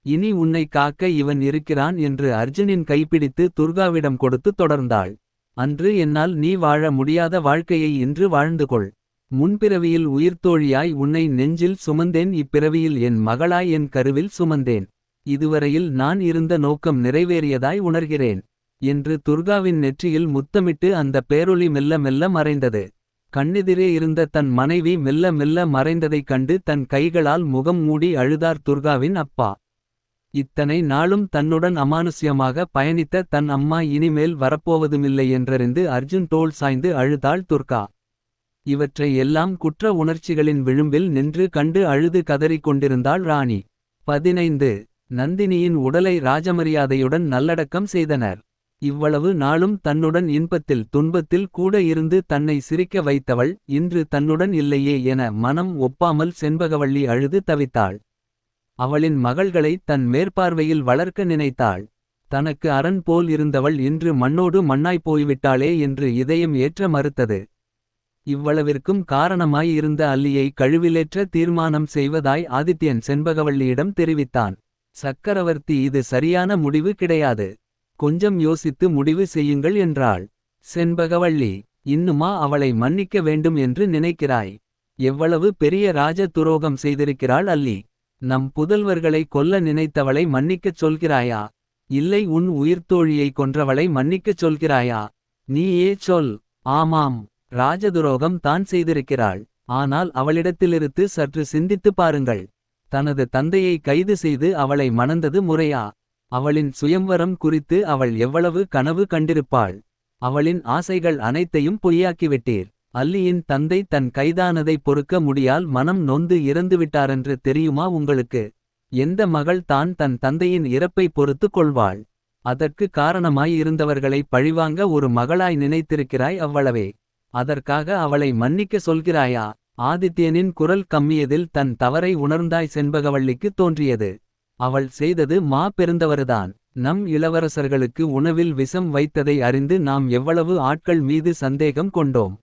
இனி உன்னை காக்க இவன் இருக்கிறான் என்று அர்ஜுனின் கைப்பிடித்து துர்காவிடம் கொடுத்து தொடர்ந்தாள். அன்று என்னால் நீ வாழ முடியாத வாழ்க்கையை இன்று வாழ்ந்து கொள். முன்பிறவியில் உயிர்த்தோழியாய் உன்னை நெஞ்சில் சுமந்தேன், இப்பிறவியில் என் மகளாய் என் கருவில் சுமந்தேன். இதுவரையில் நான் இருந்த நோக்கம் நிறைவேறியதாய் உணர்கிறேன் என்று துர்காவின் நெற்றியில் முத்தமிட்டு அந்த பேரொளி மெல்ல மெல்ல மறைந்தது. கண்ணெதிரே இருந்த தன் மனைவி மெல்ல மெல்ல மறைந்ததைக் கண்டு தன் கைகளால் முகம் மூடி அழுதார் துர்காவின் அப்பா. இத்தனை நாளும் தன்னுடன் அமானுஷ்யமாக பயணித்த தன் அம்மா இனிமேல் வரப்போவதுமில்லை என்றறிந்து அர்ஜுன் தோள் சாய்ந்து அழுதாள் துர்கா. இவற்றை எல்லாம் குற்ற உணர்ச்சிகளின் விளிம்பில் நின்று கண்டு அழுது கதறிக் கொண்டிருந்தாள் ராணி. 15. நந்தினியின் உடலை ராஜமரியாதையுடன் நல்லடக்கம் செய்தனர். இவ்வளவு நாளும் தன்னுடன் இன்பத்தில் துன்பத்தில் கூட இருந்து தன்னை சிரிக்க வைத்தவள் இன்று தன்னுடன் இல்லையே என மனம் ஒப்பாமல் செண்பகவள்ளி அழுது தவித்தாள். அவளின் மகள்களை தன் மேற்பார்வையில் வளர்க்க நினைத்தாள். தனக்கு அரண் போல் இருந்தவள் இன்று மண்ணோடு மண்ணாய்ப் போய்விட்டாளே என்று இதயம் ஏற்ற மறுத்தது. இவ்வளவிற்கும் காரணமாய் இருந்த அல்லியை கழுவிலேற்ற தீர்மானம் செய்வதாய் ஆதித்யன் செண்பகவள்ளியிடம் தெரிவித்தான். சக்கரவர்த்தி, இது சரியான முடிவு கிடையாது. கொஞ்சம் யோசித்து முடிவு செய்யுங்கள் என்றாள். செண்பகவள்ளி, இன்னுமா அவளை மன்னிக்க வேண்டும் என்று நினைக்கிறாய்? எவ்வளவு பெரிய ராஜ துரோகம் செய்திருக்கிறாள் அல்லி. நம் புதல்வர்களை கொல்ல நினைத்தவளை மன்னிக்கச் சொல்கிறாயா? இல்லை, உன் உயிர்த்தோழியை கொன்றவளை மன்னிக்கச் சொல்கிறாயா? நீயே சொல். ஆமாம், ராஜதுரோகம் தான் செய்திருக்கிறாள். ஆனால் அவளிடத்திலிருந்து சற்று சிந்தித்து பாருங்கள். தனது தந்தையை கைது செய்து அவளை மணந்தது முறையா? அவளின் சுயம்வரம் குறித்து அவள் எவ்வளவு கனவு கண்டிருப்பாள். அவளின் ஆசைகள் அனைத்தையும் பொய்யாக்கிவிட்டீர். அல்லியின் தந்தை தன் கைதானதை பொறுக்க முடியால் மனம் நொந்து இறந்துவிட்டாரென்று தெரியுமா உங்களுக்கு? எந்த மகள் தான் தன் தந்தையின் இறப்பை பொறுத்து கொள்வாள்? அதற்கு காரணமாய் இருந்தவர்களை பழிவாங்க ஒரு மகளாய் நினைத்திருக்கிறாய், அவ்வளவே. அதற்காக அவளை மன்னிக்க சொல்கிறாயா? ஆதித்யனின் குரல் கம்மியதில் தன் தவறை உணர்ந்தாய் செண்பகவள்ளிக்கு தோன்றியது. அவள் செய்தது பெருந்தவறுதான். நம் இளவரசர்களுக்கு உணவில் விஷம் வைத்ததை அறிந்து நாம் எவ்வளவு ஆட்கள் மீது சந்தேகம் கொண்டோம்.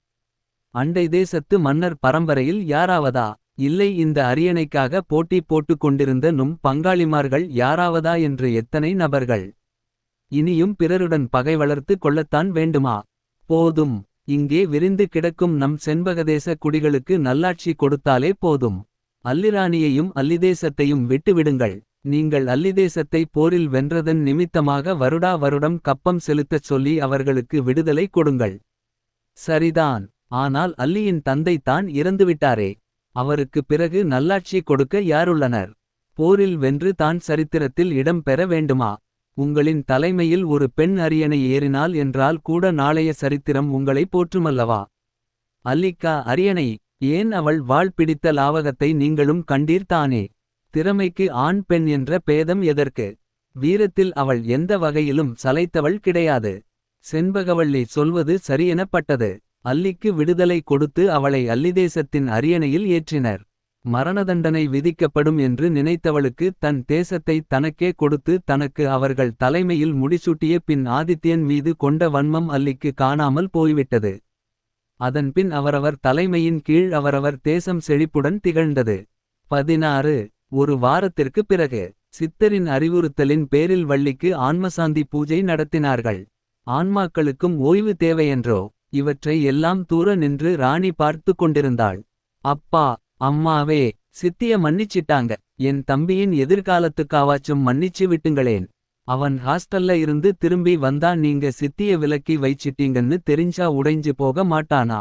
அண்டை தேசத்து மன்னர் பரம்பரையில் யாராவதா? இல்லை, இந்த அரியணைக்காக போட்டி போட்டுக் கொண்டிருந்த நும் பங்காளிமார்கள் யாராவதா என்று எத்தனை நபர்கள்? இனியும் பிறருடன் பகை வளர்த்து கொள்ளத்தான் வேண்டுமா? போதும். இங்கே விரிந்து கிடக்கும் நம் செண்பகதேச குடிகளுக்கு நல்லாட்சி கொடுத்தாலே போதும். அல்லிராணியையும் அல்லிதேசத்தையும் விட்டுவிடுங்கள். நீங்கள் அல்லிதேசத்தை போரில் வென்றதன் நிமித்தமாக வருடா வருடம் கப்பம் செலுத்தச் சொல்லி அவர்களுக்கு விடுதலை கொடுங்கள். சரிதான். ஆனால் அல்லியின் தந்தை தான் இறந்துவிட்டாரே. அவருக்கு பிறகு நல்லாட்சி கொடுக்க யாருள்ளனர்? போரில் வென்று தான் சரித்திரத்தில் இடம் பெற வேண்டுமா? உங்களின் தலைமையில் ஒரு பெண் அரியணை ஏறினாள் என்றால் கூட நாளைய சரித்திரம் உங்களை போற்றுமல்லவா? அல்லிக்கா அரியணை? ஏன், அவள் வாள் பிடித்த லாவகத்தை நீங்களும் கண்டீர்தானே. திறமைக்கு ஆண் பெண் என்ற பேதம் எதற்கு? வீரத்தில் அவள் எந்த வகையிலும் சளைத்தவள் கிடையாது. செண்பகவள்ளி சொல்வது சரியெனப்பட்டது. அல்லிக்கு விடுதலை கொடுத்து அவளை அல்லிதேசத்தின் அரியணையில் ஏற்றினர். மரணதண்டனை விதிக்கப்படும் என்று நினைத்தவளுக்கு தன் தேசத்தை தனக்கே கொடுத்து தனக்கு அவர்கள் தலைமையில் முடிசூட்டிய பின் ஆதித்யன் மீது கொண்ட வன்மம் அல்லிக்கு காணாமல் போய்விட்டது. அதன்பின் அவரவர் தலைமையின் கீழ் அவரவர் தேசம் செழிப்புடன் திகழ்ந்தது. 16. ஒரு வாரத்திற்கு பிறகு சித்தரின் அறிவுறுத்தலின் பேரில் வள்ளிக்கு ஆன்மசாந்தி பூஜை நடத்தினார்கள். ஆன்மாக்களுக்கும் ஓய்வு தேவையென்றோ? இவற்றை எல்லாம் தூர நின்று ராணி பார்த்து கொண்டிருந்தாள். அப்பா, அம்மாவே, சித்திய மன்னிச்சிட்டாங்க. என் தம்பியின் எதிர்காலத்துக்காவாச்சும் மன்னிச்சு விட்டுங்களேன். அவன் ஹாஸ்டல்ல இருந்து திரும்பி வந்தா நீங்க சித்திய விலக்கி வைச்சிட்டீங்கன்னு தெரிஞ்சா உடைஞ்சு போக மாட்டானா?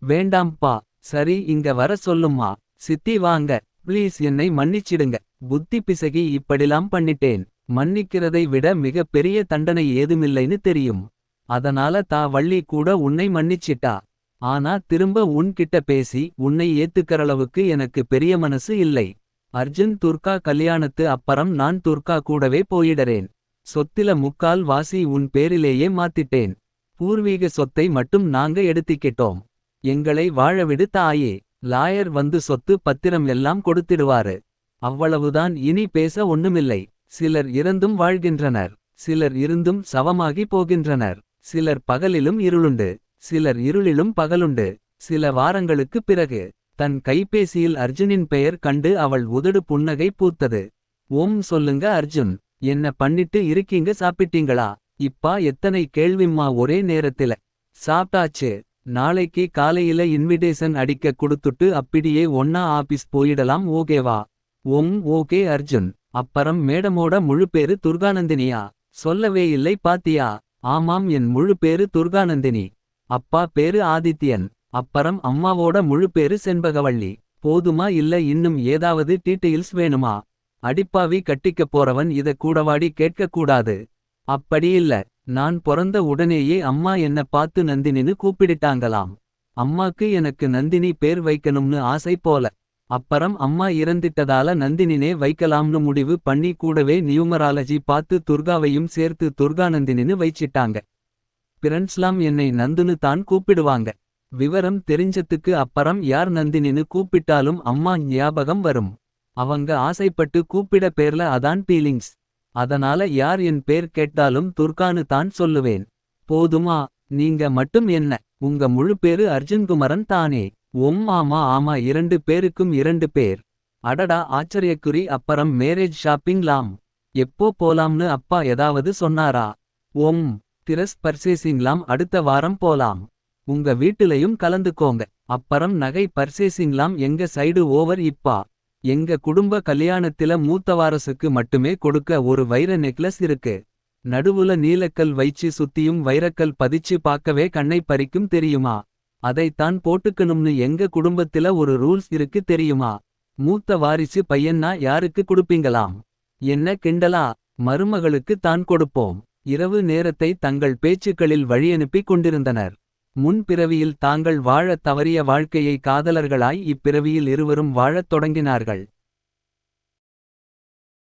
வேண்டாம்பா. சரி, இங்க வர சொல்லும்மா. சித்தி வாங்க, ப்ளீஸ் என்னை மன்னிச்சிடுங்க. புத்தி பிசகி இப்படிலாம் பண்ணிட்டேன். மன்னிக்கிறதை விட மிக பெரிய தண்டனை ஏதுமில்லைன்னு தெரியும். அதனால வள்ளி கூட உன்னை மன்னிச்சிட்டா. ஆனா திரும்ப உன்கிட்ட பேசி உன்னை ஏத்துக்கறளவுக்கு எனக்கு பெரிய மனசு இல்லை. அர்ஜுன் துர்கா கல்யாணத்து அப்பறம் நான் துர்கா கூடவே போயிடறேன். சொத்தில முக்கால் வாசி உன் பேரிலேயே மாத்திட்டேன். பூர்வீக சொத்தை மட்டும் நாங்க எடுத்திக்கிட்டோம். எங்களை வாழவிடு தாயே. லாயர் வந்து சொத்து பத்திரம் எல்லாம் கொடுத்திடுவாரு. அவ்வளவுதான், இனி பேச ஒண்ணுமில்லை. சிலர் இறந்தும் வாழ்கின்றனர். சிலர் இருந்தும் சவமாகி போகின்றனர். சிலர் பகலிலும் இருளுண்டு. சிலர் இருளிலும் பகலுண்டு. சில வாரங்களுக்குப் பிறகு தன் கைபேசியில் அர்ஜுனின் பெயர் கண்டு அவள் உதடு புன்னகை பூத்தது. ஓம் சொல்லுங்க அர்ஜுன். என்ன பண்ணிட்டு இருக்கீங்க, சாப்பிட்டீங்களா? இப்பா எத்தனை கேள்விம்மா ஒரே நேரத்தில. சாப்பிட்டாச்சு. நாளைக்கு காலையில இன்விடேஷன் அடிக்க குடுத்துட்டு அப்படியே ஒண்ணா ஆபீஸ் போயிடலாம், ஓகேவா? ஓகே அர்ஜுன். அப்பறம் மேடமோட முழு பேரு துர்கானந்தினியா? சொல்லவே இல்லை பாத்தியா? ஆமாம், என் முழு பேரு துர்கானந்தினி. அப்பா பேரு ஆதித்யன். அப்பறம் அம்மாவோட முழு பேரு செண்பகவள்ளி. போதுமா இல்ல இன்னும் ஏதாவது டீட்டெயில்ஸ் வேணுமா? அடிப்பாவி, கட்டிக்கப் போறவன் இத கூடவாடி கேட்கக் கூடாது. அப்படி இல்ல, நான் பொறந்த உடனேயே அம்மா என்ன பார்த்து நந்தினின்னு கூப்பிடிட்டாங்களாம். அம்மாக்கு எனக்கு நந்தினி பேர் வைக்கணும்னு ஆசை போல. அப்பறம் அம்மா இறந்திட்டதால நந்தினினே வைக்கலாம்னு முடிவு பண்ணி கூடவே நியூமராலஜி பார்த்து துர்காவையும் சேர்த்து துர்காநந்தினின்னு வைச்சிட்டாங்க. பிரண்ட்ஸ்லாம் என்னை நந்துன்னு தான் கூப்பிடுவாங்க. விவரம் தெரிஞ்சதுக்கு அப்பறம் யார் நந்தினின்னு கூப்பிட்டாலும் அம்மா ஞாபகம் வரும். அவங்க ஆசைப்பட்டு கூப்பிட பேர்ல அதான் பீலிங்ஸ். அதனால யார் என் பேர் கேட்டாலும் துர்கான்னு தான் சொல்லுவேன். போதுமா? நீங்க மட்டும் என்ன? உங்க முழு பேரு அர்ஜுன்குமரன் தானே? ஆமா ஆமா, 2 பேருக்கும் 2 பேர். அடடா ஆச்சரியக்குறி. அப்பறம் மேரேஜ் ஷாப்பிங்லாம் எப்போ போலாம்னு அப்பா ஏதாவது சொன்னாரா? திரஸ் பர்சேசிங்லாம் அடுத்த வாரம் போலாம். உங்க வீட்டுலயும் கலந்துக்கோங்க. அப்பறம் நகை பர்சேசிங்லாம் எங்க சைடு ஓவர் இப்பா. எங்க குடும்ப கல்யாணத்தில மூத்த வாரசுக்கு மட்டுமே கொடுக்க ஒரு வைர நெக்லஸ் இருக்கு. நடுவுல நீலக்கல் வைச்சு சுத்தியும் வைரக்கல் பதிச்சு பார்க்கவே கண்ணை பறிக்கும், தெரியுமா? அதைத்தான் போட்டுக்கணும்னு எங்க குடும்பத்தில ஒரு ரூல்ஸ் இருக்கு, தெரியுமா? மூத்த வாரிசு பையன்னா யாருக்கு குடுப்பீங்களாம்? என்ன கிண்டலா? மருமகளுக்கு தான் கொடுப்போம். இரவு நேரத்தை தங்கள் பேச்சுக்களில் வழியனுப்பிக் கொண்டிருந்தனர். முன் பிறவியில் தாங்கள் வாழத் தவறிய வாழ்க்கையை காதலர்களாய் இப்பிறவியில் இருவரும் வாழத் தொடங்கினார்கள்.